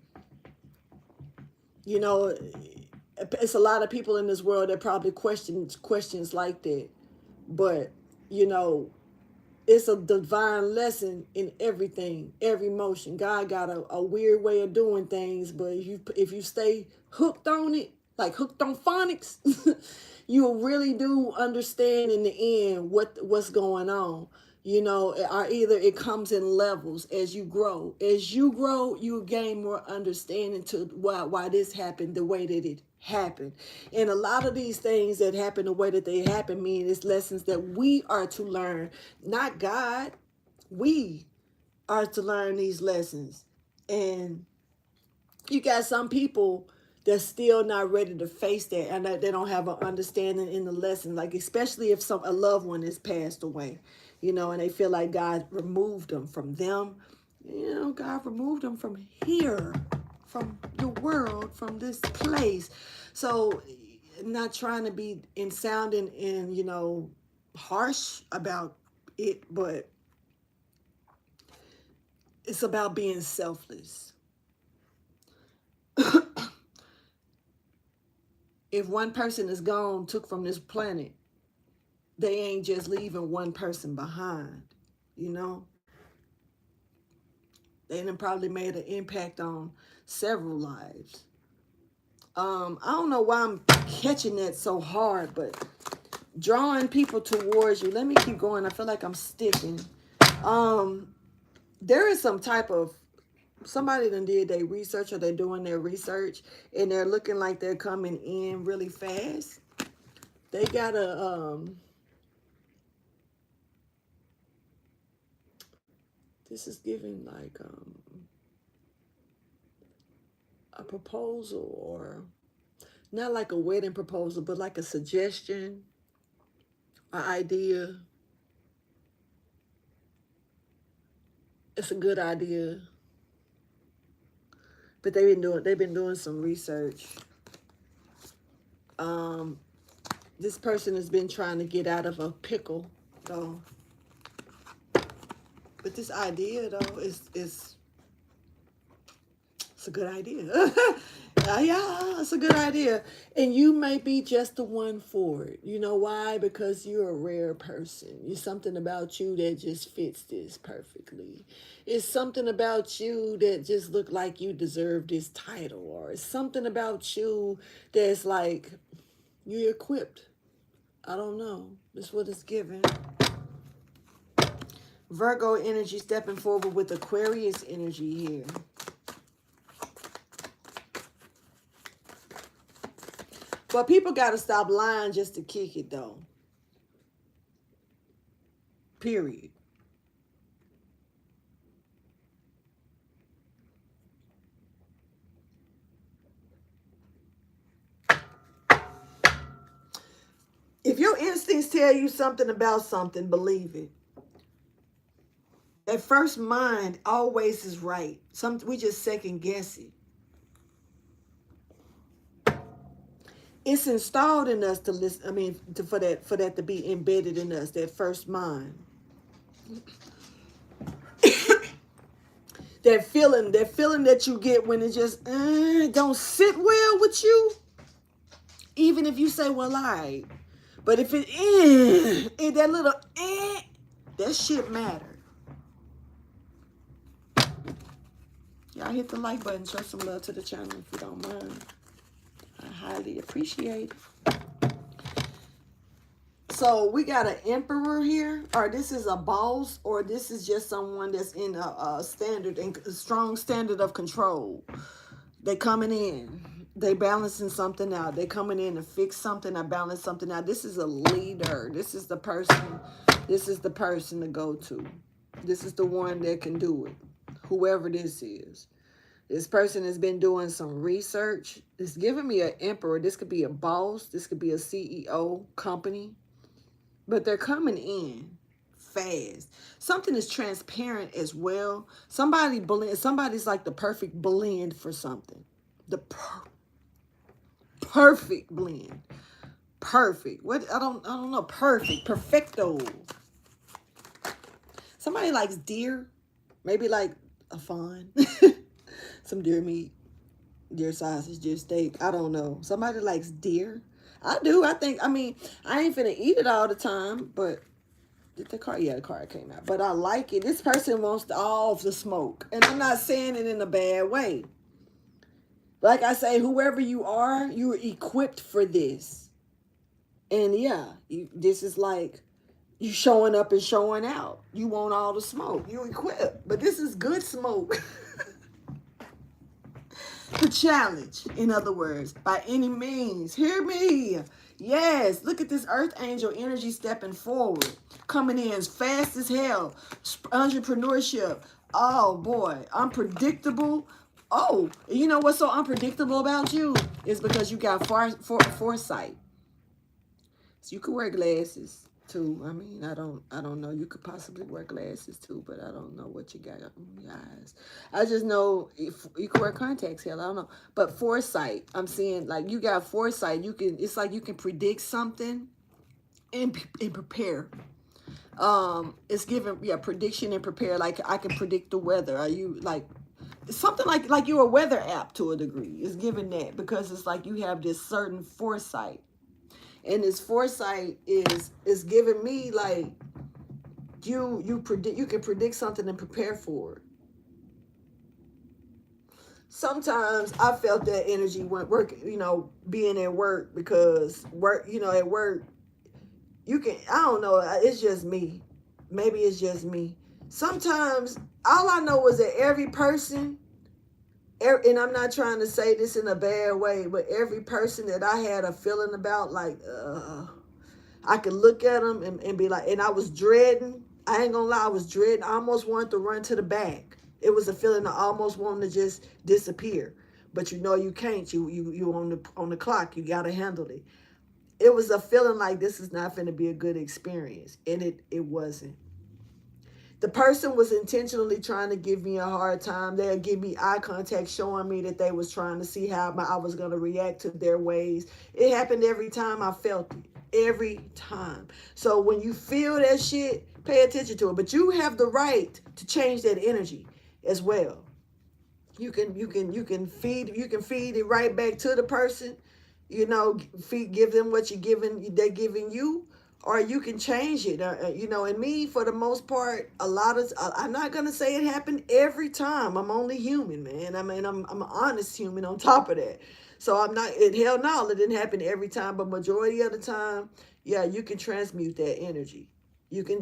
it's a lot of people in this world that probably questions like that. But, it's a divine lesson in everything, every motion. God got a weird way of doing things, but if you stay hooked on it, like hooked on phonics, you really do understand in the end what's going on. Or either it comes in levels as you grow. As you grow, you gain more understanding to why this happened the way that it happened. And a lot of these things that happen the way that they happen mean it's lessons that we are to learn, not God. We are to learn these lessons. And you got some people that's still not ready to face that, and they don't have an understanding in the lesson, like especially if a loved one has passed away, and they feel like God removed them from them. God removed them from here, from the world, from this place. So not trying to be sounding harsh about it, but it's about being selfless. If one person is gone, took from this planet, they ain't just leaving one person behind, you know? They done probably made an impact on several lives. I don't know why I'm catching that so hard, but drawing people towards you. Let me keep going. I feel like I'm sticking. There is some type of, somebody done did their research, or they're doing their research, and they're looking like they're coming in really fast. They got this is giving like a proposal, or not like a wedding proposal, but like a suggestion, an idea. It's a good idea, but they've been doing some research. This person has been trying to get out of a pickle, though. But this idea, though, is it's a good idea. Yeah, it's a good idea. And you may be just the one for it. You know why? Because you're a rare person. There's something about you that just fits this perfectly. It's something about you that just look like you deserve this title. Or it's something about you that's like, you're equipped. I don't know. That's what it's giving. Virgo energy stepping forward with Aquarius energy here. But people got to stop lying just to kick it, though. Period. If your instincts tell you something about something, believe it. That first mind always is right. We just second guess it. It's installed in us to listen. I mean, for that to be embedded in us. That first mind. That feeling that you get when it just don't sit well with you. Even if you say, well, all right. But if it that little that shit matter. Y'all hit the like button. Show some love to the channel if you don't mind. I highly appreciate it. So we got an emperor here, or this is a boss, or this is just someone that's in a standard and a strong standard of control. They coming in. They balancing something out. They coming in to fix something or balance something out. This is a leader. This is the person. This is the person to go to. This is the one that can do it. Whoever this is. This person has been doing some research. It's giving me an emperor. This could be a boss. This could be a CEO company. But they're coming in fast. Something is transparent as well. Somebody's like the perfect blend for something. The perfect blend. Perfect. What? I don't know. Perfect. Perfecto. Somebody likes deer. Maybe like a fawn. Some deer meat. Deer sausage, deer steak. I don't know. Somebody likes deer. I do. I ain't finna eat it all the time, but did the card? Yeah, the card came out. But I like it. This person wants all the smoke. And I'm not saying it in a bad way. Like I say, whoever you are, you're equipped for this. And yeah, this is like you showing up and showing out. You want all the smoke. You're equipped. But this is good smoke. The challenge, in other words, by any means. Hear me. Yes, look at this earth angel energy stepping forward. Coming in as fast as hell. Entrepreneurship. Oh, boy. Unpredictable. Oh, you know what's so unpredictable about you? Is because you got foresight. So you could wear glasses too. I mean, I don't know. You could possibly wear glasses too, but I don't know what you got on your eyes. I just know if you could wear contacts. Hell, I don't know. But foresight, I'm seeing like you got foresight. It's like you can predict something and prepare. It's given prediction and prepare. Like I can predict the weather. Are you like something like you're a weather app to a degree. It's giving that, because it's like you have this certain foresight, and this foresight is giving me like you can predict something and prepare for it. Sometimes I felt that energy when work, being at work, because work, at work, you can, I don't know, it's just me. Maybe it's just me. Sometimes all I know is that every person, and I'm not trying to say this in a bad way, but every person that I had a feeling about, like, I could look at them and be like, and I was dreading. I ain't gonna lie, I was dreading. I almost wanted to run to the back. It was a feeling I almost wanted to just disappear. But you can't. You on the clock. You gotta handle it. It was a feeling like this is not gonna be a good experience. And it wasn't. The person was intentionally trying to give me a hard time. They'll give me eye contact, showing me that they was trying to see how I was going to react to their ways. It happened every time I felt it. Every time. So when you feel that shit, pay attention to it. But you have the right to change that energy as well. You can feed it right back to the person. Give them what they're giving you, or you can change it. And me, for the most part, I'm not gonna say it happened every time. I'm only human, man. I mean, I'm an honest human on top of that. So I'm not. Hell no, it didn't happen every time, but majority of the time, yeah, you can transmute that energy. You can,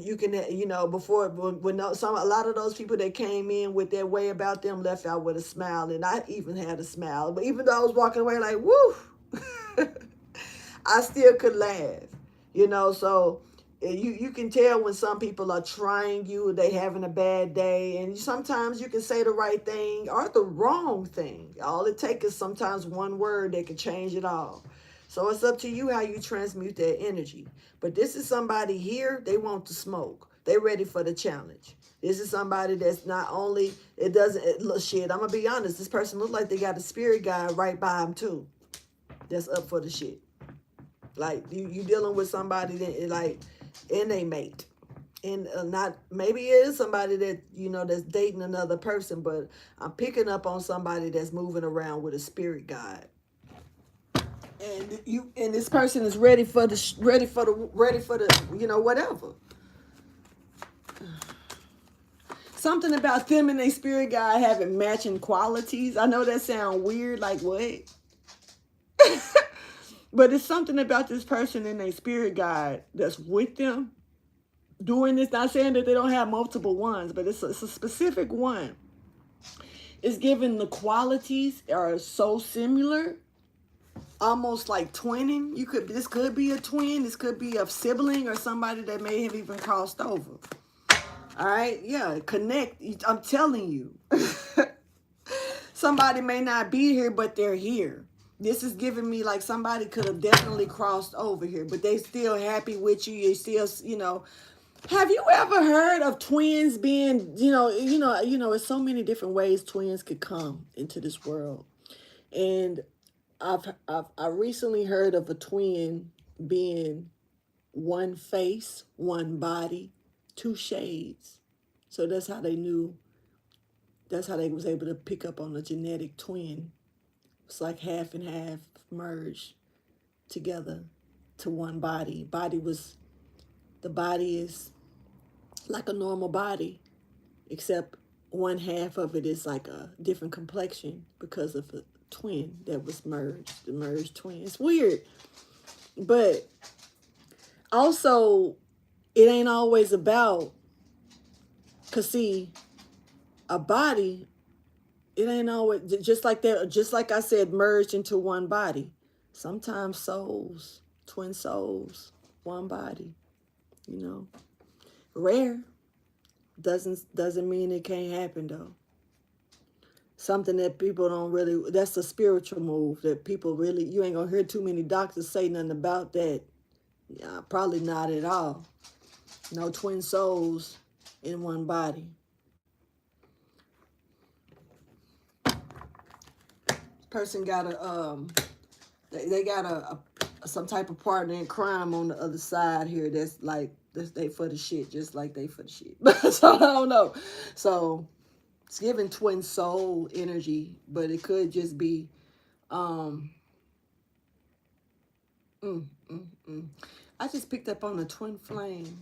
before when a lot of those people that came in with their way about them left out with a smile, and I even had a smile. But even though I was walking away like, woo, I still could laugh, So you can tell when some people are trying you, they having a bad day, and sometimes you can say the right thing or the wrong thing. All it takes is sometimes one word that can change it all. So it's up to you how you transmute that energy. But this is somebody here, they want to smoke. They ready for the challenge. This is somebody that's not only, look, shit, I'm going to be honest, this person looks like they got a spirit guide right by them too. That's up for the shit. Like, you dealing with somebody that, like, and they mate. And not, maybe it is somebody that, that's dating another person, but I'm picking up on somebody that's moving around with a spirit guide. And this person is ready for the whatever. Something about them and their spirit guide having matching qualities. I know that sounds weird, like what? But it's something about this person and their spirit guide that's with them doing this. Not saying that they don't have multiple ones, but it's a specific one. It's given the qualities are so similar. Almost like twinning. This could be a twin. This could be a sibling or somebody that may have even crossed over. All right, yeah, connect. I'm telling you, somebody may not be here, but they're here. This is giving me like somebody could have definitely crossed over here, but they still happy with you. You still, Have you ever heard of twins being, there's so many different ways twins could come into this world, and I recently heard of a twin being one face, one body, two shades. So that's how they knew. That's how they was able to pick up on a genetic twin. It's like half and half merged together to one body. The body is like a normal body, except one half of it is like a different complexion because of a twin that was merged, the merged twin. It's weird. But also, it ain't always about, because see, a body, it ain't always, just like I said, merged into one body. Sometimes souls, twin souls, one body, Rare. Doesn't mean it can't happen though. Something that people don't really, that's a spiritual move that people really, you ain't gonna hear too many doctors say nothing about that. Yeah, probably not at all. No twin souls in one body. Person got they got some type of partner in crime on the other side here that's like, they for the shit, just like they for the shit. So I don't know. So It's giving twin soul energy, but it could just be um mm, mm, mm. I just picked up on a twin flame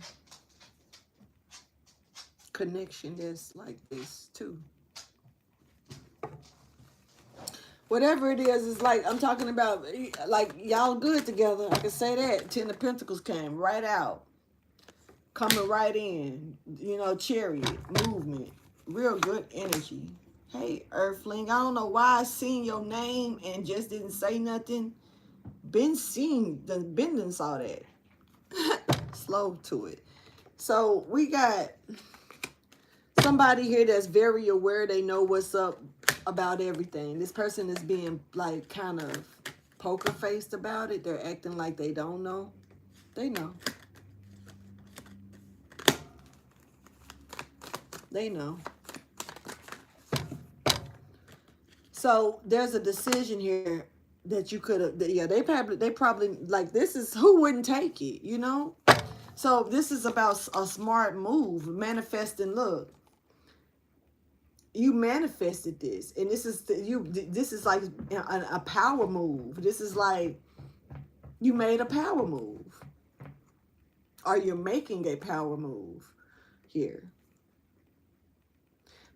connection that's like this too. Whatever it is, it's like I'm talking about, like y'all good together. I can say that. Ten of Pentacles came right out, coming right in. You know, chariot, movement, real good energy. Hey, Earthling, I don't know why I seen your name and just didn't say nothing. Been saw that. Slow to it. So we got somebody here that's very aware. They know what's up about everything. This person is being like kind of poker faced about it. They're acting like they don't know. They know. They know. So there's a decision here that you could have. Yeah, they probably like, this is, who wouldn't take it, you know? So this is about a smart move, manifesting. Look, you manifested this, and this is this is like a power move. This is like you made a power move, or you're making a power move here.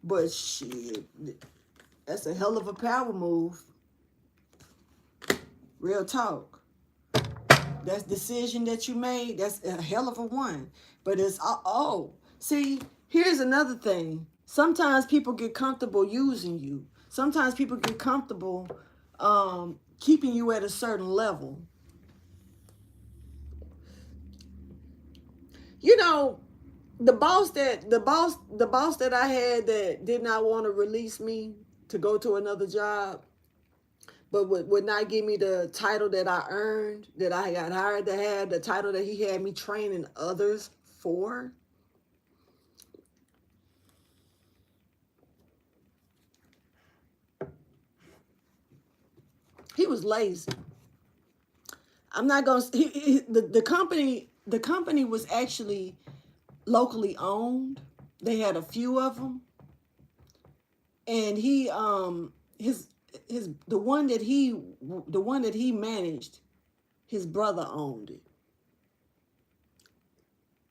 But shit, that's a hell of a power move. Real talk. That's decision that you made. That's a hell of a one. But it's, oh, see, here's another thing. Sometimes people get comfortable using you. Sometimes people get comfortable keeping you at a certain level. You know, the boss that I had that did not want to release me to go to another job, but would not give me the title that I earned, that I got hired to have, the title that he had me training others for. He was lazy. I'm not going to, the company was actually locally owned. They had a few of them. And he, the one that he managed, his brother owned it.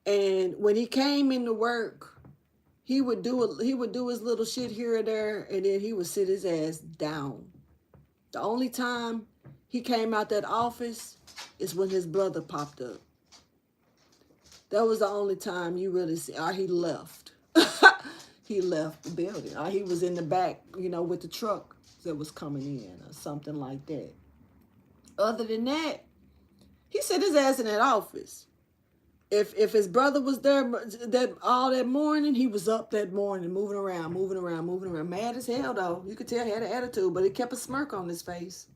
And when he came into work, he would do his little shit here and there, and then he would sit his ass down. The only time he came out that office is when his brother popped up. That was the only time you really see, or he left. He left the building, or he was in the back, you know, with the truck that was coming in or something like that. Other than that, he set his ass in that office. If his brother was there that morning, he was up that morning, moving around, mad as hell though. You could tell he had an attitude, but he kept a smirk on his face.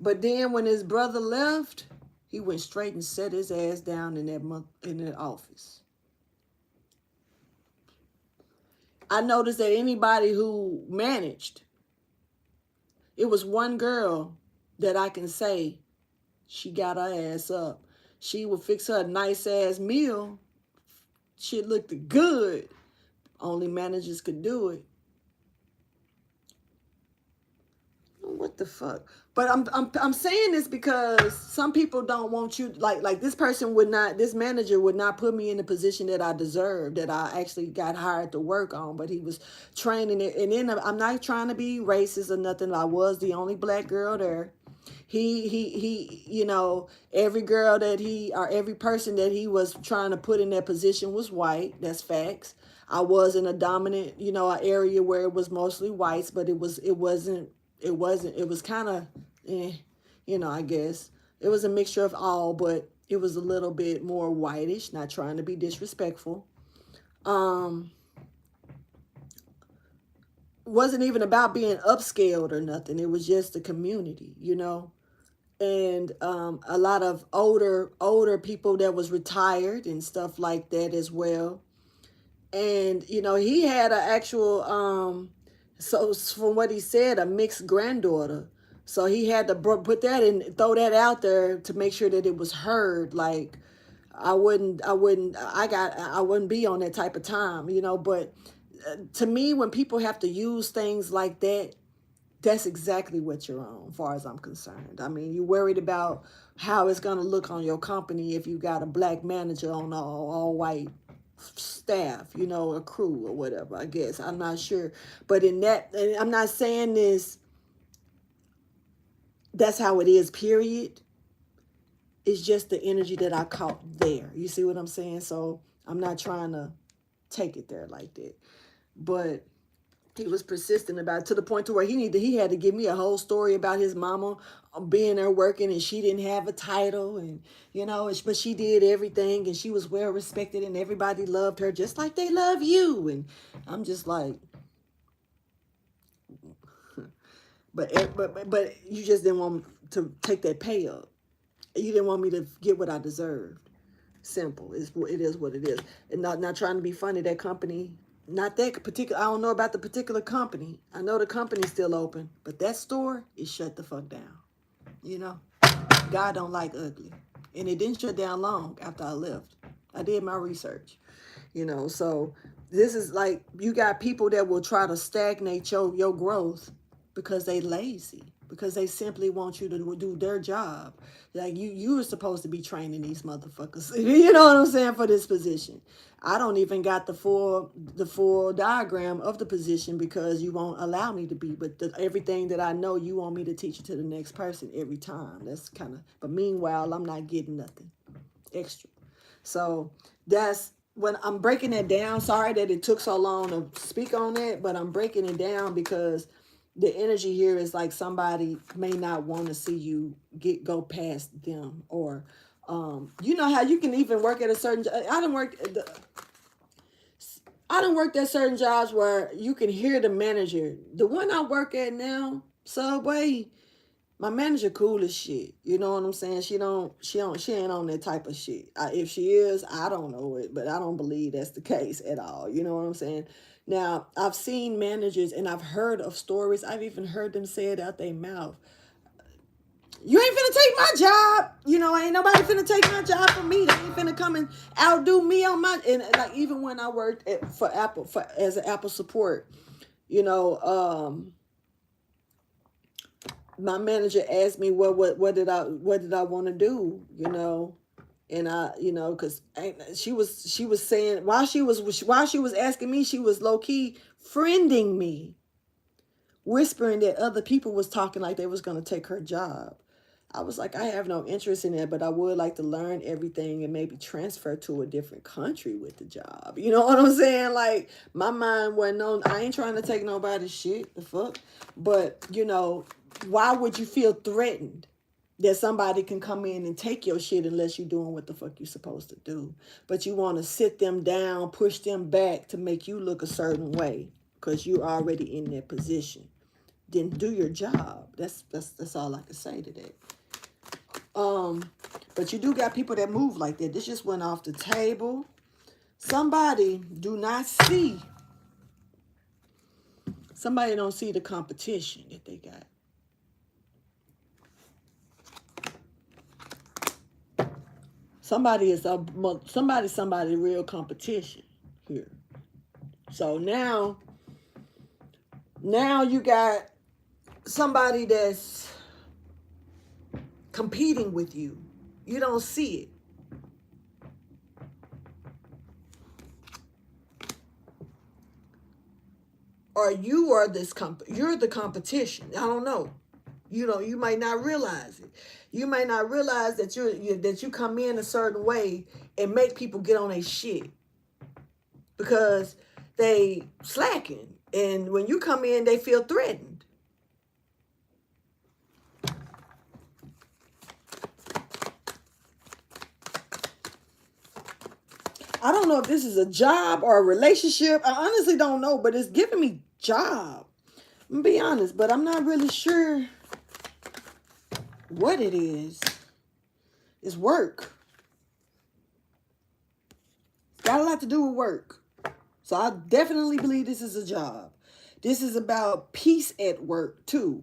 But then when his brother left, he went straight and set his ass down in that office. I noticed that anybody who managed, it was one girl that I can say she got her ass up. She would fix her a nice ass meal. Shit looked good. Only managers could do it. What the fuck? But I'm saying this because some people don't want you, like this person would not, this manager would not put me in the position that I deserved, that I actually got hired to work on. But he was training it, and then I'm not trying to be racist or nothing. I was the only black girl there. He you know, every girl that or every person that he was trying to put in that position was white. That's facts. I was in a dominant, you know, an area where it was mostly whites, but it was kind of, you know, I guess it was a mixture of all, but it was a little bit more whitish, not trying to be disrespectful. Wasn't even about being upscaled or nothing. It was just the community, you know. And a lot of older people that was retired and stuff like that as well. And, you know, he had an actual, so from what he said, a mixed granddaughter. So he had to put that in, throw that out there to make sure that it was heard. Like, I wouldn't be on that type of time, you know, but to me, when people have to use things like that, that's exactly what you're on, as far as I'm concerned. I mean, you're worried about how it's going to look on your company if you got a black manager on all white staff, you know, a crew or whatever, I guess. I'm not sure. But in that, and I'm not saying this, that's how it is, period. It's just the energy that I caught there. You see what I'm saying? So I'm not trying to take it there like that. But he was persistent about it, to the point to where he had to give me a whole story about his mama being there working, and she didn't have a title, and you know, but she did everything, and she was well respected, and everybody loved her just like they love you. And I'm just like, but you just didn't want to take that pay up. You didn't want me to get what I deserved. Simple. It is what it is. And not trying to be funny. That company, not that particular. I don't know about the particular company. I know the company's still open, but that store is shut the fuck down. You know, God don't like ugly, and it didn't shut down long after I left. I did my research. You know, so this is like, you got people that will try to stagnate your growth because they lazy, because they simply want you to do their job. Like you were supposed to be training these motherfuckers. You know what I'm saying, for this position. I don't even got the full diagram of the position because you won't allow me to be. But everything that I know, you want me to teach it to the next person every time. That's kind of. But meanwhile, I'm not getting nothing extra. So that's when I'm breaking it down. Sorry that it took so long to speak on that, but I'm breaking it down because the energy here is like somebody may not want to see you go past them, or you know how you can even work at a certain. I don't work at certain jobs where you can hear the manager. The one I work at now, Subway. My manager cool as shit. You know what I'm saying? She ain't on that type of shit. If she is, I don't know it, but I don't believe that's the case at all. You know what I'm saying? Now, I've seen managers and I've heard of stories. I've even heard them say it out their mouth. You ain't finna take my job. You know, ain't nobody finna take my job from me. They ain't finna come and outdo me on my, and like even when I worked for Apple as an Apple support, you know, my manager asked me what did I want to do, you know, and I, you know, because she was saying while she was asking me, she was low key friending me, whispering that other people was talking like they was gonna take her job. I was like, I have no interest in that, but I would like to learn everything and maybe transfer to a different country with the job. You know what I'm saying? Like, my mind wasn't on, I ain't trying to take nobody's shit, the fuck. But, you know, why would you feel threatened that somebody can come in and take your shit unless you're doing what the fuck you're supposed to do? But you want to sit them down, push them back to make you look a certain way because you're already in that position. Then do your job. That's all I can say to that. But you do got people that move like that. This just went off the table. Somebody do not see. Somebody don't see the competition that they got. Somebody real competition here. So now you got somebody that's competing with you. You don't see it. Or you are you're the competition. I don't know. You know, you might not realize it. You might not realize that you come in a certain way and make people get on their shit because they slacking. And when you come in, they feel threatened. I don't know if this is a job or a relationship. I honestly don't know, but it's giving me job. I'm gonna be honest, but I'm not really sure what it is. It's work. It's got a lot to do with work. So I definitely believe this is a job. This is about peace at work too.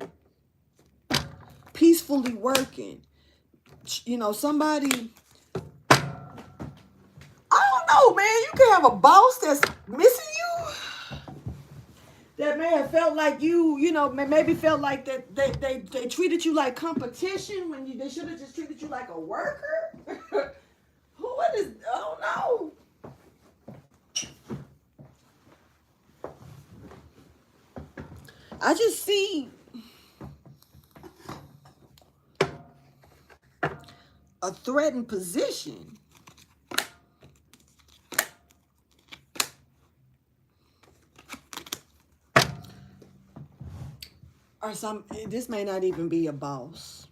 Peacefully working. You know, somebody, I don't know, man. You can have a boss that's missing you. that may have felt like you know, maybe felt like that they treated you like competition when they should have just treated you like a worker. What is? Oh no. I just see a threatened position. Or this may not even be a boss,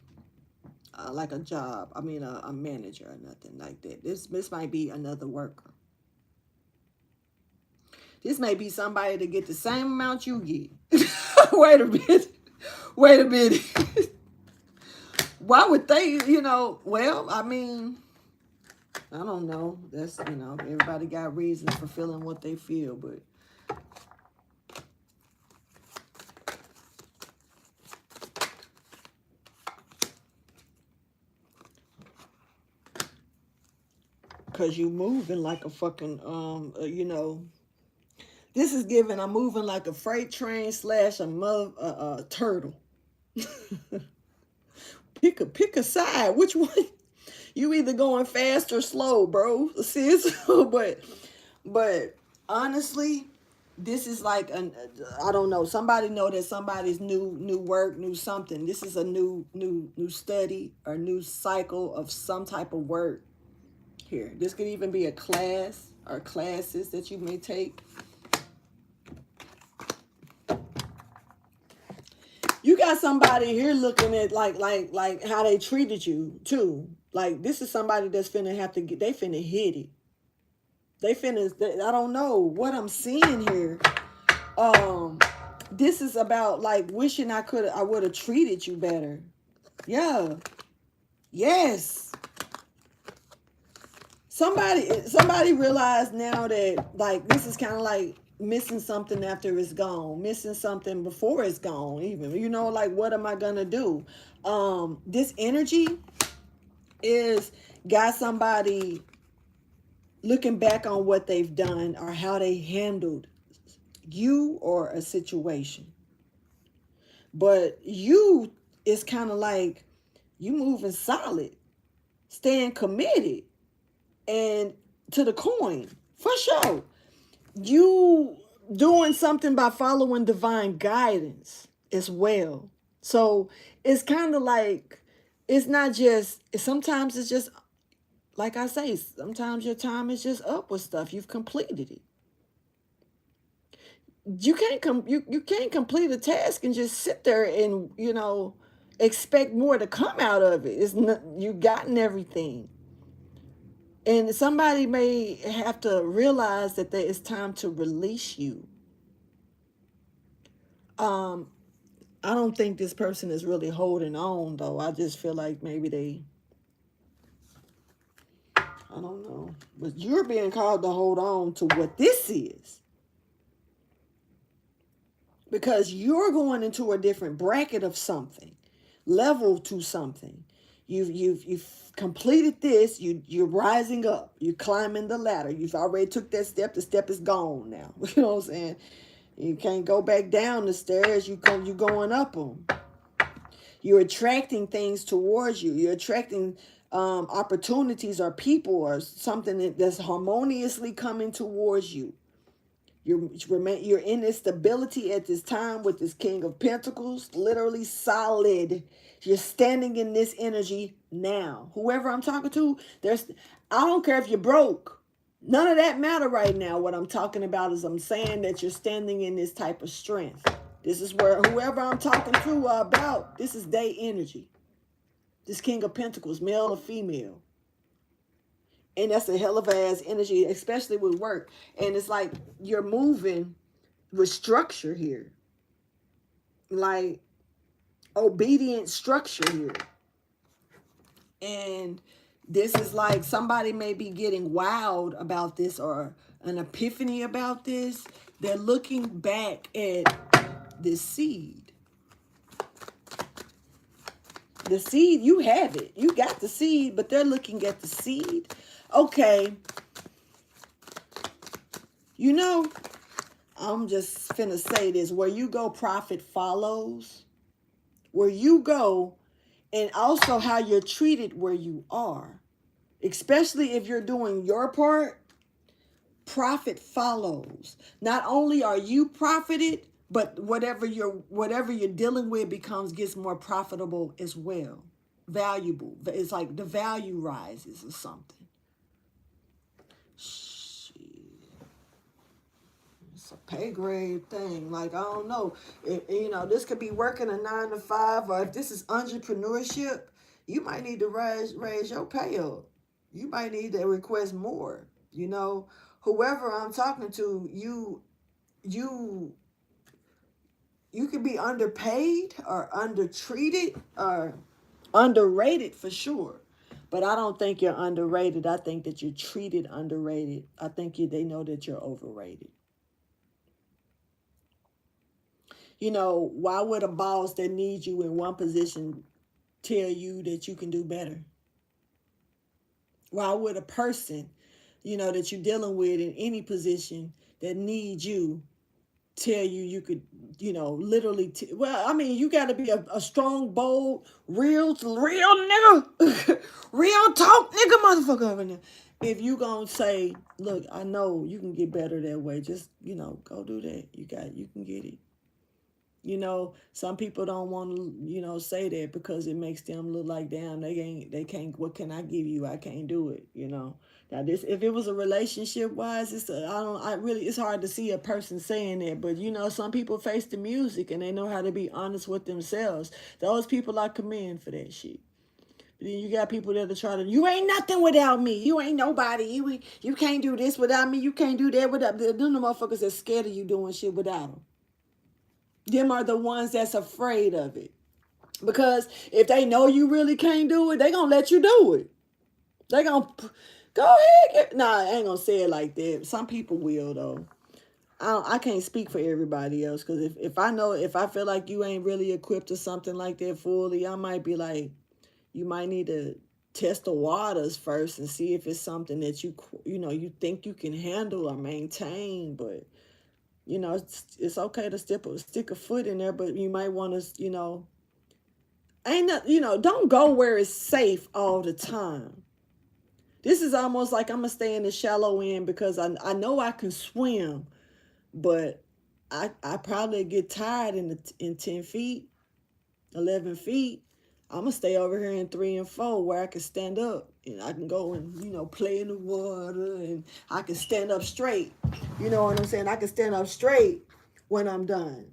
like a job. I mean, a manager or nothing like that. This might be another worker. This may be somebody to get the same amount you get. Wait a minute. Wait a minute. Why would they, well, I mean, I don't know. That's, everybody got reasons for feeling what they feel, but because you moving like a fucking, this is giving, I'm moving like a freight train / a turtle. Pick a side. Which one? You either going fast or slow, bro, sis. but honestly, this is like I don't know. Somebody know that somebody's new work, new something. This is a new study or new cycle of some type of work here. This could even be a class or classes that you may take. You got somebody here looking at like how they treated you too. Like this is somebody that's finna have to get. They finna hit it. They finna. I don't know what I'm seeing here. This is about like wishing I would have treated you better. Yeah. Yes. Somebody realized now that like this is kind of like missing something after it's gone, missing something before it's gone, even, like what am I gonna do? This energy is got somebody looking back on what they've done or how they handled you or a situation. But you is kind of like you moving solid, staying committed and to the coin for sure. You doing something by following divine guidance as well. So it's kind of like, it's not just, sometimes it's just, like I say, sometimes your time is just up with stuff. You've completed it. You can't complete a task and just sit there and, expect more to come out of it. It's not, you've gotten everything. And somebody may have to realize that it's time to release you. I don't think this person is really holding on, though. I just feel like maybe I don't know. But you're being called to hold on to what this is. Because you're going into a different bracket of something, level to something. You've completed this. You're rising up. You're climbing the ladder. You've already took that step. The step is gone now. You know what I'm saying? You can't go back down the stairs. You're going up them. You're attracting things towards you. You're attracting opportunities or people or something that's harmoniously coming towards you. You're in this stability at this time with this King of Pentacles, literally solid. You're standing in this energy now. Whoever I'm talking to, I don't care if you're broke. None of that matter right now. What I'm talking about is I'm saying that you're standing in this type of strength. This is where whoever I'm talking to about, this is their energy. This King of Pentacles, male or female. And that's a hell of a ass energy, especially with work. And it's like you're moving with structure here. Like obedient structure here. And this is like somebody may be getting wild about this or an epiphany about this. They're looking back at this seed. The seed, you have it. You got the seed, but they're looking at the seed. Okay. I'm just finna say this. Where you go, profit follows. Where you go, and also how you're treated where you are. Especially if you're doing your part, profit follows. Not only are you profited, but whatever you're dealing with gets more profitable as well. Valuable. It's like the value rises or something. It's a pay grade thing. Like, I don't know. This could be working a 9 to 5, or if this is entrepreneurship, you might need to raise your pay up. You might need to request more. Whoever I'm talking to, you could be underpaid or undertreated or underrated for sure. But I don't think you're underrated. I think that you're treated underrated. I think they know that you're overrated. Why would a boss that needs you in one position tell you that you can do better? Why would a person, that you're dealing with in any position that needs you tell you could, literally, you got to be a strong, bold, real nigga, real talk nigga motherfucker over there. If you gonna say, look, I know you can get better that way, just, go do that. You can get it. Some people don't want to, say that because it makes them look like, damn, they can't, what can I give you? I can't do it, Now if it was a relationship wise, it's hard to see a person saying that, but some people face the music and they know how to be honest with themselves. Those people I commend for that shit. But then you got people that are trying to, you ain't nothing without me. You ain't nobody. You can't do this without me. You can't do that without me. Them the motherfuckers that's scared of you doing shit without them. Them are the ones that's afraid of it. Because if they know you really can't do it, they gonna let you do it. They gonna go ahead. Nah, I ain't gonna say it like that. Some people will though. I can't speak for everybody else, because if I feel like you ain't really equipped to something like that fully, I might be like, you might need to test the waters first and see if it's something that you think you can handle or maintain. But it's okay to stick a foot in there, but you might want to, don't go where it's safe all the time. This is almost like I'm going to stay in the shallow end because I know I can swim, but I probably get tired in 10 feet, 11 feet. I'm going to stay over here in 3 and 4 where I can stand up and I can go and, play in the water, and I can stand up straight. You know what I'm saying? I can stand up straight when I'm done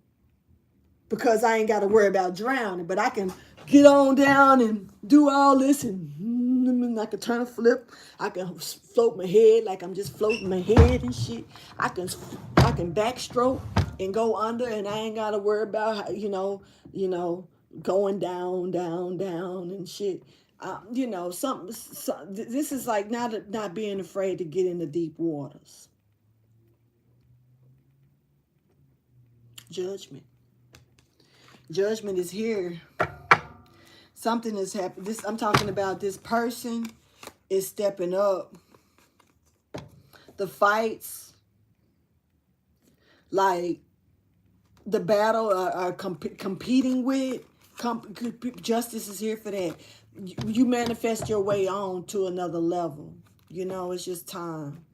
because I ain't got to worry about drowning, but I can get on down and do all this, and I can turn a flip. I can float my head like I'm just floating my head and shit. I can backstroke and go under, and I ain't got to worry about, going down and shit. This is like not being afraid to get into deep waters. Judgment is here. Something has happened. I'm talking about this person is stepping up. The fights, like the battle are competing with. Justice is here for that. You manifest your way on to another level. It's just time.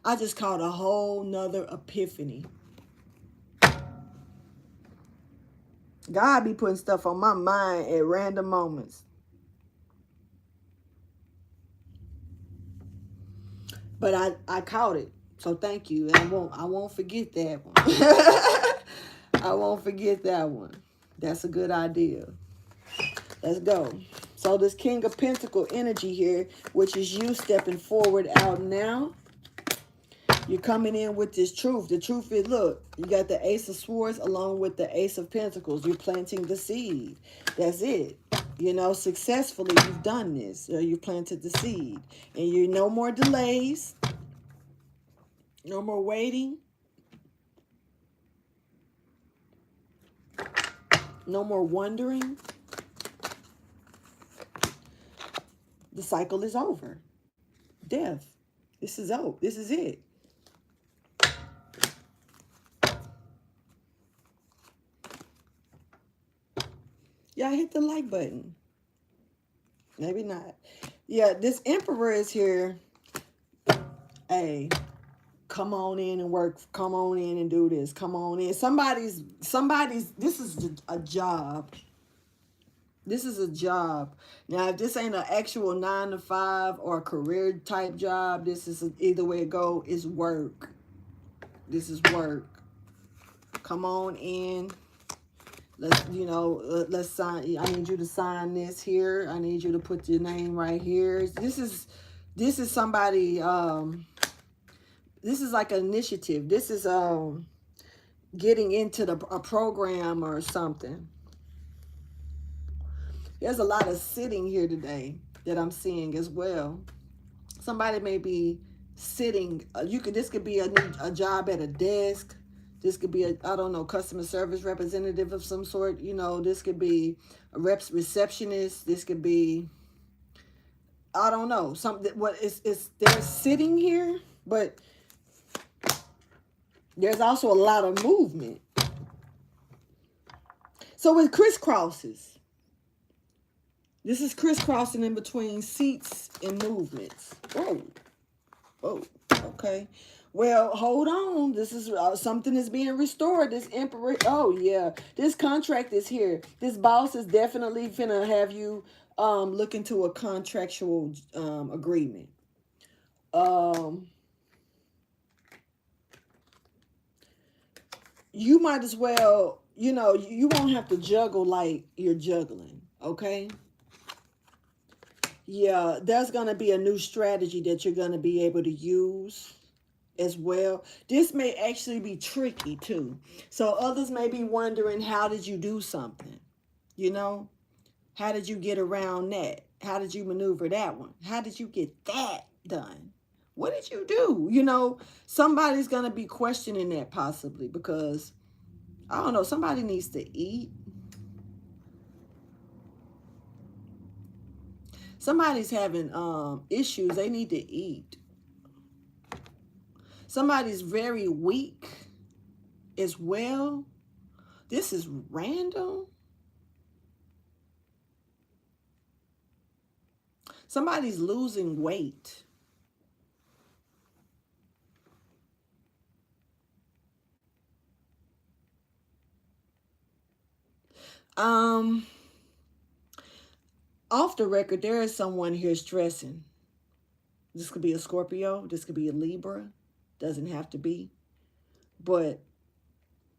I just caught a whole nother epiphany. God be putting stuff on my mind at random moments. But I caught it. So thank you. And I won't forget that one. I won't forget that one. That's a good idea. Let's go. So this King of Pentacle energy here, which is you stepping forward out now. You're coming in with this truth. The truth is, look, you got the Ace of Swords along with the Ace of Pentacles. You're planting the seed. That's it. Successfully you've done this. You planted the seed. And you no more delays. No more waiting. No more wondering. The cycle is over. Death. This is out. This is it. Y'all hit the like button. Maybe not. Yeah, this Emperor is here. Hey, come on in and work. Come on in and do this. Come on in. Somebody's, this is a job. This is a job. Now, if this ain't an actual 9 to 5 or a career type job, this is either way it go, is work. This is work. Come on in. Let's, let's sign. I need you to sign this here. I need you to put your name right here. This is somebody, this is like an initiative. This is getting into a program or something. There's a lot of sitting here today that I'm seeing as well. Somebody may be sitting. This could be a job at a desk. This could be I don't know, customer service representative of some sort. This could be a receptionist. This could be, I don't know, something. They're sitting here, but there's also a lot of movement. So it crisscrosses. This is crisscrossing in between seats and movements. Oh, okay. Well, hold on. This is something is being restored. This Emperor. Oh, yeah. This contract is here. This boss is definitely finna have you look into a contractual agreement. You might as well, you won't have to juggle like you're juggling, okay? Yeah, there's going to be a new strategy that you're going to be able to use as well. This may actually be tricky too. So others may be wondering, how did you do something? How did you get around that? How did you maneuver that one? How did you get that done? What did you do? Somebody's going to be questioning that possibly because, I don't know, somebody needs to eat. Somebody's having issues. They need to eat. Somebody's very weak as well. This is random. Somebody's losing weight. Off the record, there is someone here stressing. This could be a Scorpio. This could be a Libra. Doesn't have to be. But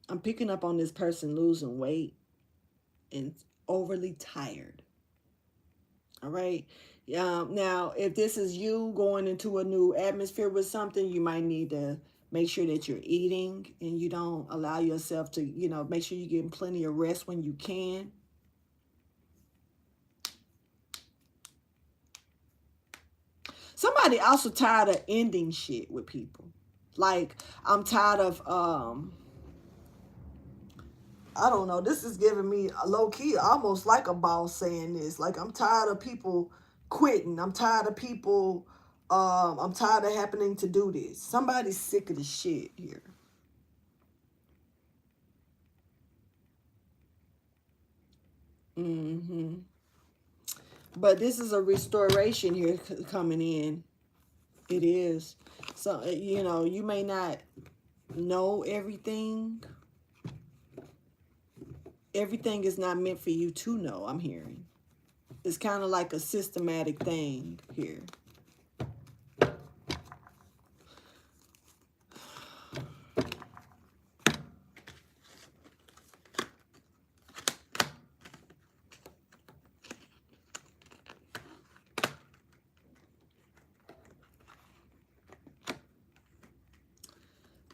I'm picking up on this person losing weight and overly tired. All right. Now, if this is you going into a new atmosphere with something, you might need to make sure that you're eating and you don't allow yourself to, make sure you're getting plenty of rest when you can. Somebody also tired of ending shit with people. Like, I'm tired of, I don't know, this is giving me a low-key, almost like a boss saying this. Like, I'm tired of people quitting. I'm tired of people, I'm tired of happening to do this. Somebody's sick of the shit here. But this is a restoration here coming in. It is. So, you may not know everything. Everything is not meant for you to know, I'm hearing. It's kind of like a systematic thing here.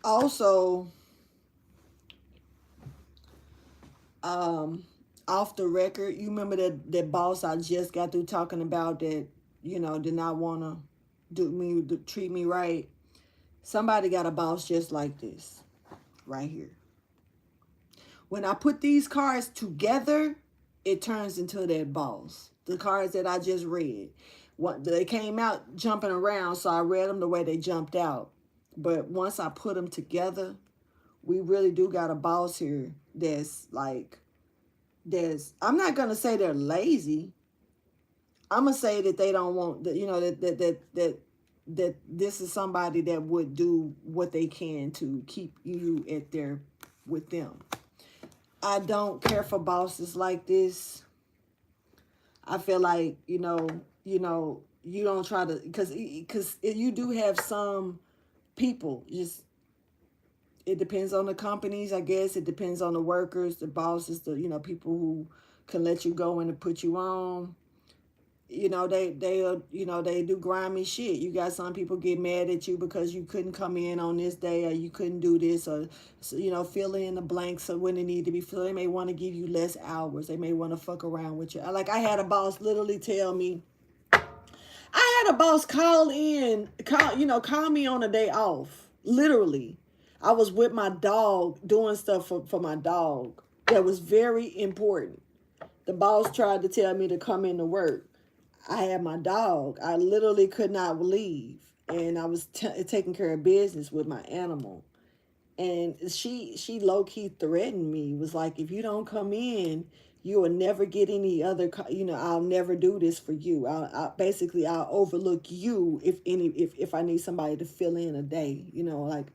Also, off the record, you remember that boss I just got through talking about that, did not want to treat me right? Somebody got a boss just like this right here. When I put these cards together, it turns into that boss. The cards that I just read. They came out jumping around, so I read them the way they jumped out. But once I put them together, we really do got a boss here that's like I'm not gonna say they're lazy. I'm gonna say that they don't want that. You know that this is somebody that would do what they can to keep you at their with them. I don't care for bosses like this. I feel like you don't try to because you do have some people just it depends on the companies, I guess. It depends on the workers, the bosses, the people who can let you go and put you on. They do grimy shit. You got some people get mad at you because you couldn't come in on this day, or you couldn't do this, or fill in the blanks of when they need to be filled. They may want to give you less hours. They may want to fuck around with you. Like I had a boss literally tell me, I had a boss call me on a day off. Literally. I was with my dog doing stuff for my dog that was very important. The boss tried to tell me to come into work. I had my dog. I literally could not leave. And I was taking care of business with my animal. And she low-key threatened me. Was like, if you don't come in, you will never get any other, I'll never do this for you. I'll overlook you if I need somebody to fill in a day, like,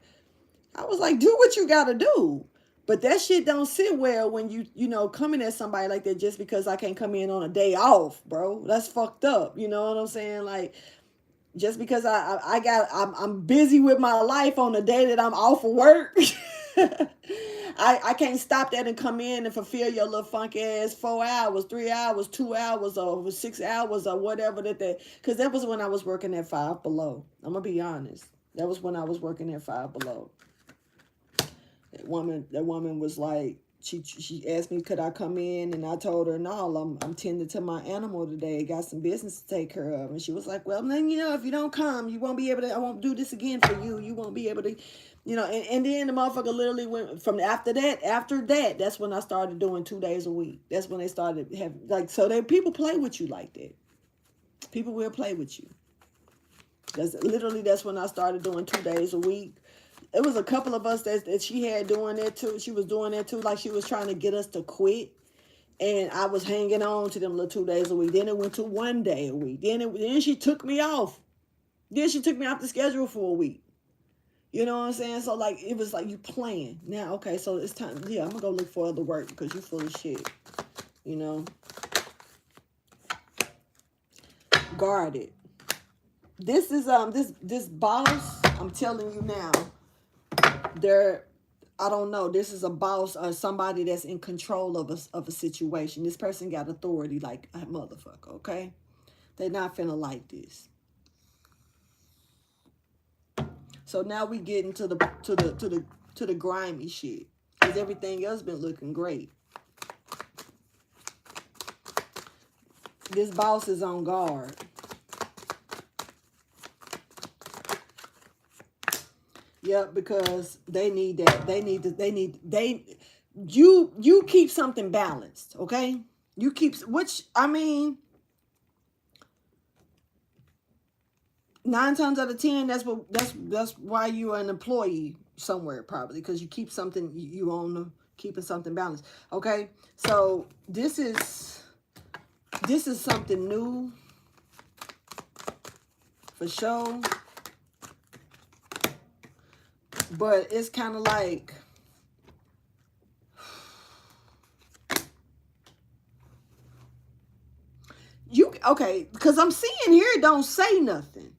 I was like, do what you got to do. But that shit don't sit well when you coming at somebody like that just because I can't come in on a day off, bro. That's fucked up. You know what I'm saying? Like, just because I'm busy with my life on the day that I'm off of work, I can't stop that and come in and fulfill your little funky ass 4 hours, 3 hours, 2 hours, or 6 hours, or whatever because that was when I was working at Five Below. I'm gonna be honest. That was when I was working at Five Below. That woman was like, she asked me could I come in, and I told her no, I'm tending to my animal today. Got some business to take care of. And she was like, well, then if you don't come, you won't be able to. I won't do this again for you. You won't be able to, And then the motherfucker literally went from after that. That's when I started doing 2 days a week. That's when they started having people play with you like that. People will play with you. That's when I started doing 2 days a week. It was a couple of us that she had doing that too. She was doing that too, like she was trying to get us to quit. And I was hanging on to them little 2 days a week. Then it went to 1 day a week. Then she took me off. Then she took me off the schedule for a week. You know what I'm saying? So like it was like you playing. Now, okay, so it's time. Yeah, I'm gonna go look for other work because you full of shit. Guard it. This is this boss, I'm telling you now. I don't know, this is a boss or somebody that's in control of a situation. This person got authority like a motherfucker, okay? They're not finna like this. So now we get into the grimy shit. Because everything else been looking great. This boss is on guard. Yep, because they need that. You keep something balanced, okay? You keep, which, I mean, 9 times out of 10, that's why you're an employee somewhere, probably, because you keep something, you own keeping something balanced, okay? So this is something new, for sure. But it's kind of like, okay, because I'm seeing here it don't say nothing.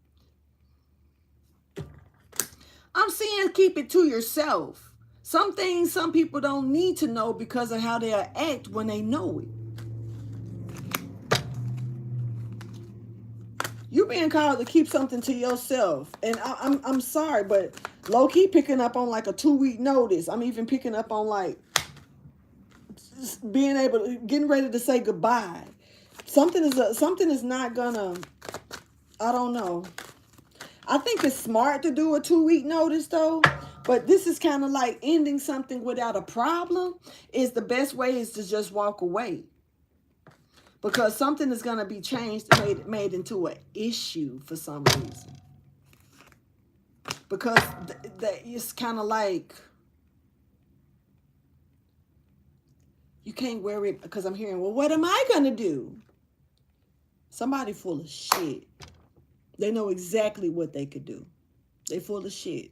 I'm seeing keep it to yourself. Some things some people don't need to know because of how they act when they know it. You're being called to keep something to yourself. And I'm sorry, but low-key picking up on like a 2-week notice. I'm even picking up on like being able, getting ready to say goodbye. Something is not gonna, I don't know. I think it's smart to do a 2-week notice though. But this is kind of like ending something without a problem. Is the best way is to just walk away. Because something is going to be changed, made into an issue for some reason. Because it's kind of like, You can't wear it because I'm hearing, well, what am I going to do? Somebody full of shit. They know exactly what they could do. They full of shit.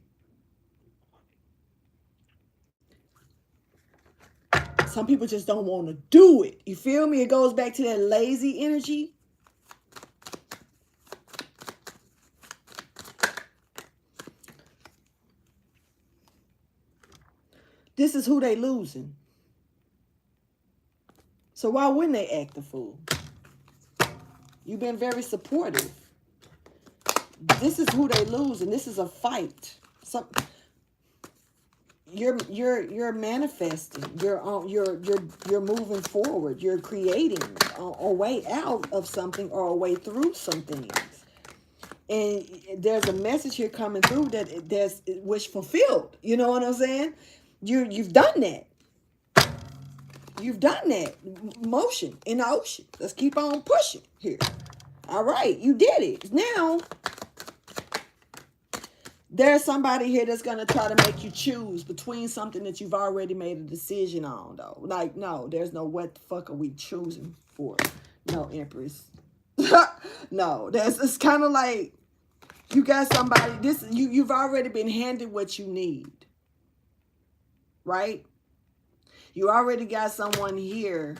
Some people just don't want to do it. You feel me? It goes back to that lazy energy. This is who they losing. So why wouldn't they act the fool? You've been very supportive. This is who they lose, and this is a fight. You're manifesting. You're moving forward. You're creating a way out of something or a way through some things. And there's a message here coming through that there's wish fulfilled. You know what I'm saying? You've done that. You've done that. Motion in the ocean. Let's keep on pushing here. All right, you did it. Now, there's somebody here that's going to try to make you choose between something that you've already made a decision on, though. Like, no, there's no what the fuck are we choosing for? No, Empress. No, it's kind of like you got somebody, you've already been handed what you need. Right? You already got someone here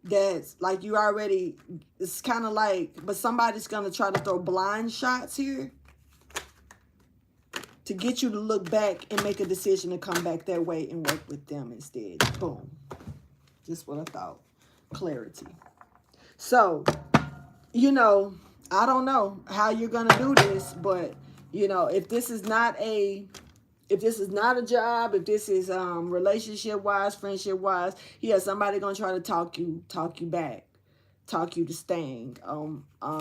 that's like you already, it's kind of like, but somebody's going to try to throw blind shots here to get you to look back and make a decision to come back that way and work with them instead. Boom. Just what I thought. Clarity. So, you know, I don't know how you're going to do this, but, you know, if this is not a job, if this is relationship-wise, friendship-wise, yeah, somebody going to try to talk you back, talk you to staying.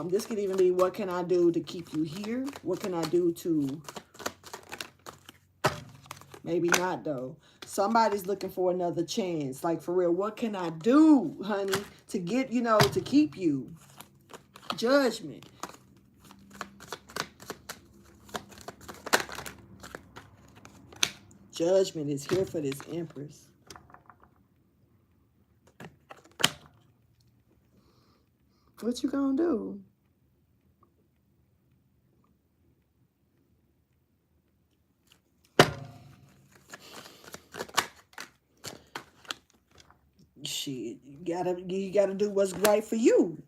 This could even be, what can I do to keep you here? What can I do to... Maybe not, though. Somebody's looking for another chance. Like, for real, what can I do, honey, to get, you know, to keep you? Judgment. Judgment is here for this Empress. What you gonna do? Shit, you gotta do what's right for you,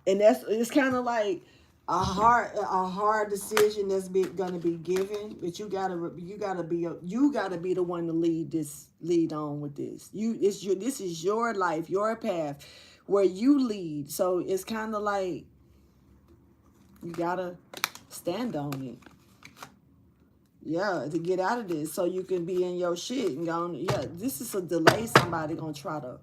and it's kind of like a hard decision that's gonna be given, but you gotta be the one to lead on with this. This is your life, your path, where you lead. So it's kind of like you gotta stand on it. Yeah, to get out of this so you can be in your shit and go, yeah, this is a delay somebody gonna try to,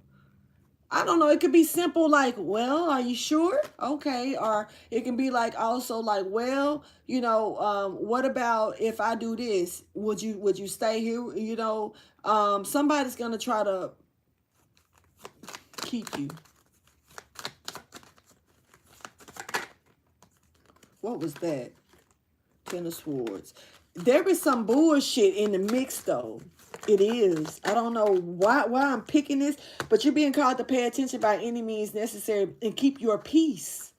I don't know, it could be simple like, well, are you sure? Okay. Or it can be like also like, well, you know, what about if I do this? Would you stay here? You know, somebody's gonna try to keep you. What was that? Ten of Swords. There is some bullshit in the mix, though. It is. I don't know why I'm picking this, but you're being called to pay attention by any means necessary and keep your peace.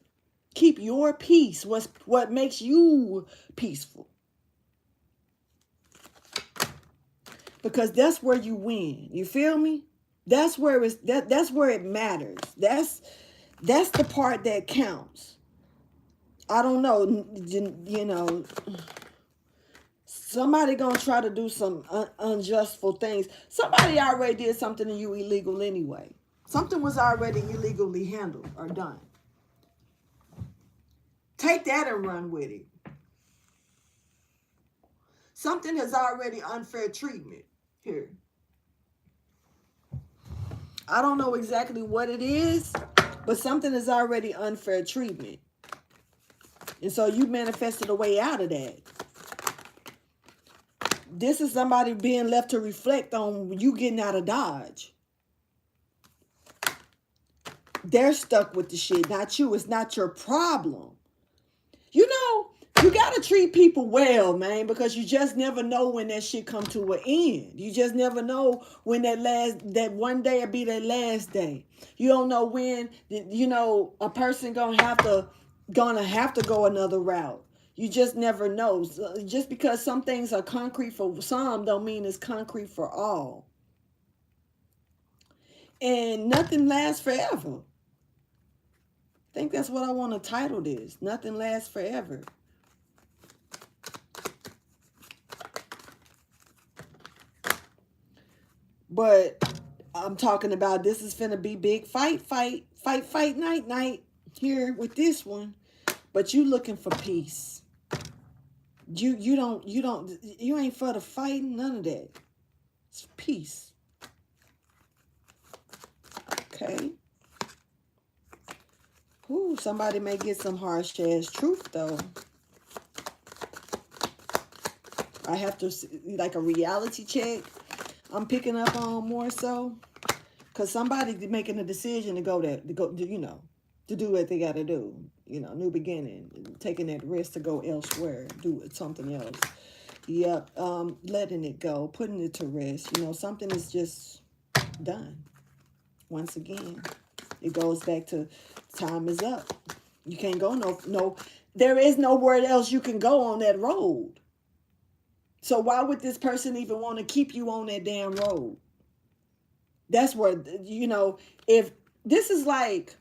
Keep your peace. What makes you peaceful? Because that's where you win. You feel me? That's where that's where it matters. That's the part that counts. I don't know, you know. Somebody gonna try to do some unjustful things. Somebody already did something to you illegal anyway. Something was already illegally handled or done. Take that and run with it. Something has already unfair treatment here. I don't know exactly what it is, but something is already unfair treatment. And so you manifested a way out of that. This is somebody being left to reflect on you getting out of Dodge. They're stuck with the shit, not you. It's not your problem. You know, You gotta treat people well, man, because you just never know when that shit come to an end. You just never know when that one day will be that last day. You don't know when, a person gonna have to go another route. You just never know. So just because some things are concrete for some don't mean it's concrete for all. And nothing lasts forever. I think that's what I want to title this. Nothing lasts forever. But I'm talking about this is finna be big fight, night here with this one. But you looking for peace. You ain't for the fighting, none of that. It's peace. Okay. Ooh, somebody may get some harsh ass truth though. I have to, like a reality check. I'm picking up on more so, cause somebody's making a decision to go to do what they got to do. New beginning, taking that risk to go elsewhere, do something else. Yep, letting it go, putting it to rest. Something is just done. Once again, it goes back to time is up. You can't go no. There is nowhere else you can go on that road. So why would this person even want to keep you on that damn road? That's where, if this is like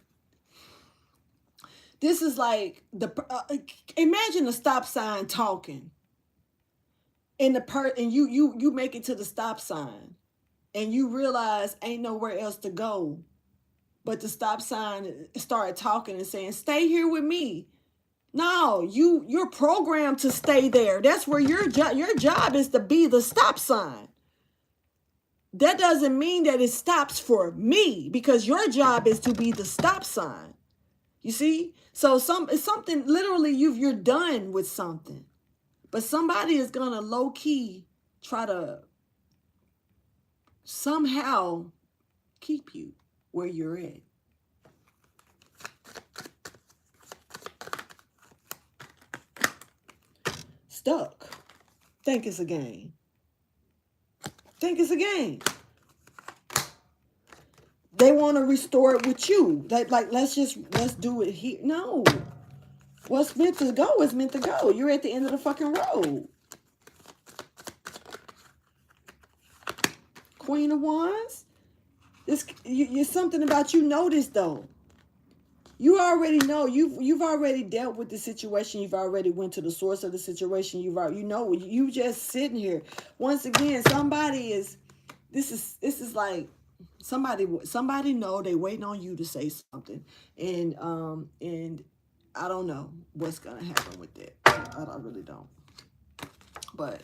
imagine a stop sign talking, and you make it to the stop sign, and you realize ain't nowhere else to go, but the stop sign started talking and saying, "Stay here with me." No, you're programmed to stay there. That's where your job is, to be the stop sign. That doesn't mean that it stops for me, because your job is to be the stop sign. You see? So it's something literally you're done with something. But somebody is gonna low key try to somehow keep you where you're at. Stuck. Think it's a game. Think it's a game. They want to restore it with you. Like let's do it here. No. What's meant to go is meant to go. You're at the end of the fucking road. Queen of Wands. It's something about you know this though. You already know. You've already dealt with the situation. You've already went to the source of the situation. You just sitting here. Once again, this is like somebody know they waiting on you to say something, and I don't know what's gonna happen with that. I really don't. But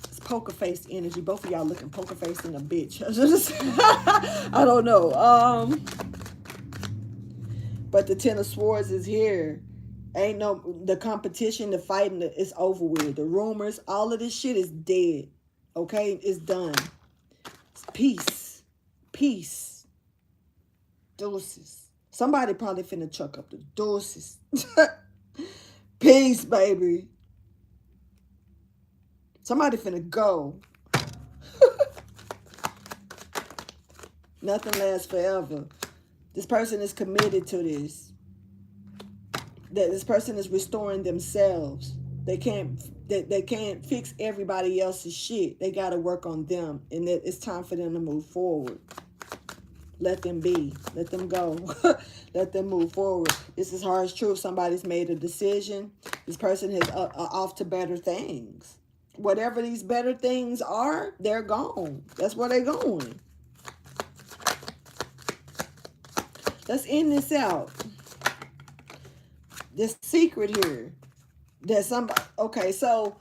it's poker face energy. Both of y'all looking poker face in a bitch. I don't know. But the Ten of Swords is here. Ain't the competition, the fighting is over with. The rumors, all of this shit is dead. Okay, it's done. It's peace, peace, deuces. Somebody probably finna chuck up the deuces. Peace, baby. Somebody finna go. Nothing lasts forever. This person is committed to this. That this person is restoring themselves. They can't fix everybody else's shit. They got to work on them, and it's time for them to move forward. Let them be. Let them go. Let them move forward. This is harsh truth. Somebody's made a decision. This person is off to better things. Whatever these better things are, they're gone. That's where they're going. Let's end this out. This secret here. That somebody, okay, so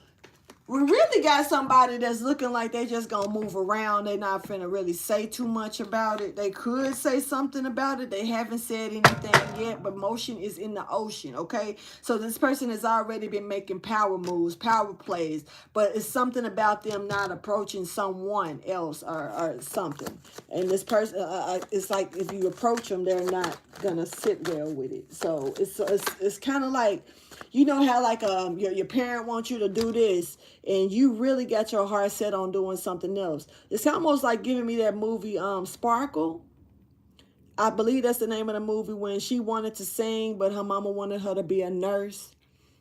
we really got somebody that's looking like they just gonna move around. They're not finna really say too much about it. They could say something about it. They haven't said anything yet, but motion is in the ocean, okay? So this person has already been making power moves, power plays, but it's something about them not approaching someone else or something. And this person, it's like if you approach them, they're not gonna sit well with it. So it's kind of like, you know how like your parent wants you to do this and you really got your heart set on doing something else. It's almost like giving me that movie Sparkle. I believe that's the name of the movie, when she wanted to sing but her mama wanted her to be a nurse.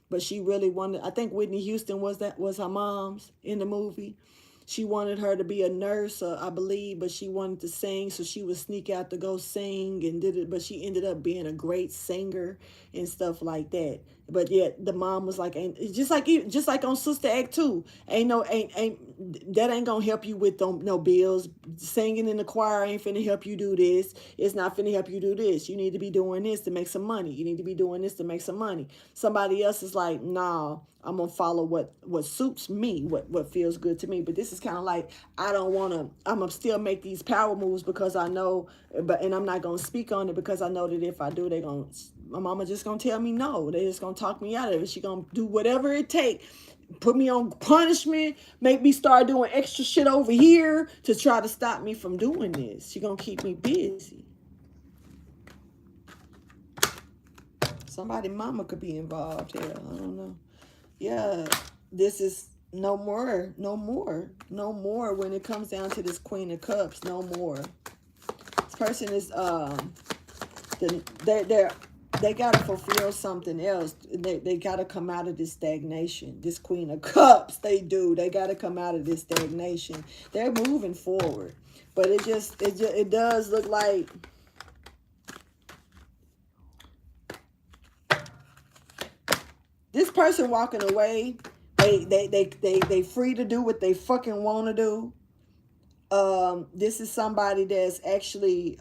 But she really wanted, I think Whitney Houston was her mom's in the movie. She wanted her to be a nurse, I believe, but she wanted to sing, so she would sneak out to go sing and did it. But she ended up being a great singer and stuff like that. But yet the mom was like, just like on Sister Act 2, that ain't gonna help you with no bills. Singing in the choir ain't finna help you do this. It's not finna help you do this. You need to be doing this to make some money. You need to be doing this to make some money. Somebody else is like, nah, I'm gonna follow what suits me, what feels good to me. But this is kind of like, I'm gonna still make these power moves because I know, and I'm not gonna speak on it because I know that if I do, my mama just gonna tell me no. They just gonna talk me out of it. She gonna do whatever it take, put me on punishment, make me start doing extra shit over here to try to stop me from doing this. She gonna keep me busy. Somebody mama could be involved here. I don't know. Yeah, this is no more when it comes down to this Queen of Cups. No more. This person is they gotta fulfill something else. They gotta come out of this stagnation. This Queen of Cups, they gotta come out of this stagnation. They're moving forward, but it does look like this person walking away. They free to do what they fucking want to do. This is somebody that's actually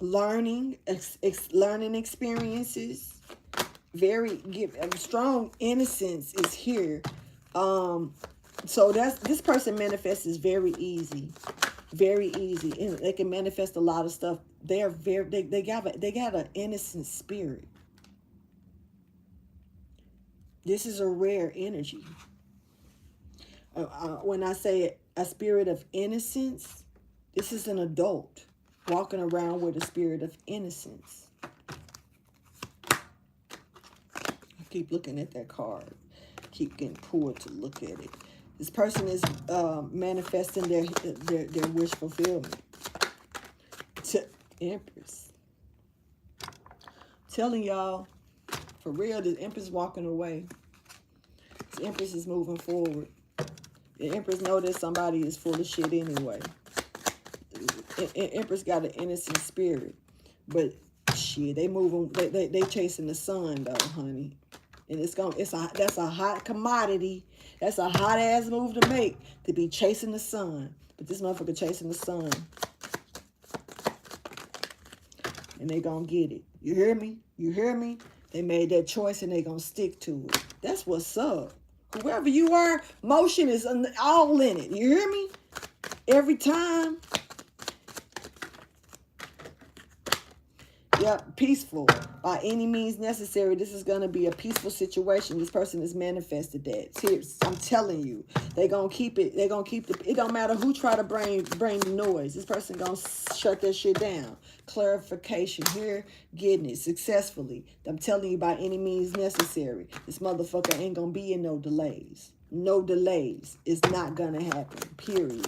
learning experiences. Strong innocence is here. So this person manifests is very easy, and they can manifest a lot of stuff. They got an innocent spirit. This is a rare energy. When I say a spirit of innocence, this is an adult walking around with a spirit of innocence. I keep looking at that card. Keep getting pulled to look at it. This person is manifesting their wish fulfillment. To Empress. Telling y'all, for real, the Empress is walking away. The Empress is moving forward. The Empress know that somebody is full of shit anyway. Empress got an innocent spirit, but shit, they moving. They chasing the sun though, honey. And that's a hot commodity. That's a hot ass move to make, to be chasing the sun. But this motherfucker chasing the sun, and they gonna get it. You hear me? You hear me? They made that choice and they gonna stick to it. That's what's up. Whoever you are, motion is all in it. You hear me? Every time. Yep, peaceful. By any means necessary. This is going to be a peaceful situation. This person has manifested that. See, I'm telling you. They're going to keep it. They're going to keep it don't matter who try to bring the noise. This person going to shut that shit down. Clarification here. Getting it successfully. I'm telling you, by any means necessary. This motherfucker ain't going to be in no delays. No delays. It's not going to happen. Period.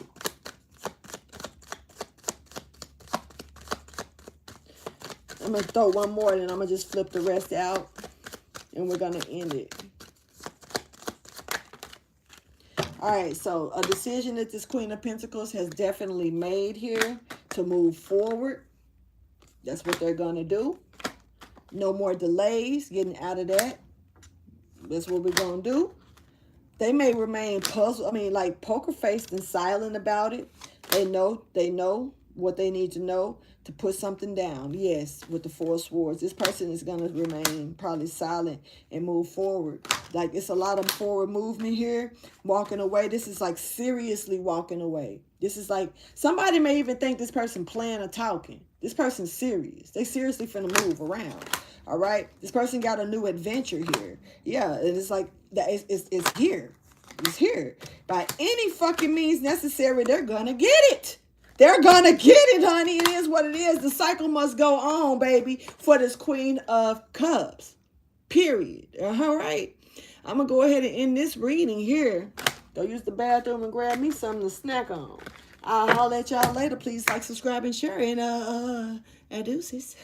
I'm going to throw one more, and then I'm going to just flip the rest out, and we're going to end it. All right, so a decision that this Queen of Pentacles has definitely made here to move forward. That's what they're going to do. No more delays, getting out of that. That's what we're going to do. They may remain puzzled, like poker-faced and silent about it. They know what they need to know to put something down. Yes, with the Four of Swords. This person is going to remain probably silent and move forward. Like, it's a lot of forward movement here. Walking away. This is like seriously walking away. This is like, somebody may even think this person playing or talking. This person's serious. They seriously finna move around. All right? This person got a new adventure here. Yeah, and it's like, it's here. It's here. By any fucking means necessary, they're gonna get it. They're gonna get it, honey. It is what it is. The cycle must go on, baby, for this Queen of Cups. Period. All right. I'm gonna go ahead and end this reading here. Go use the bathroom and grab me something to snack on. I'll holler at y'all later. Please like, subscribe, and share. And deuces.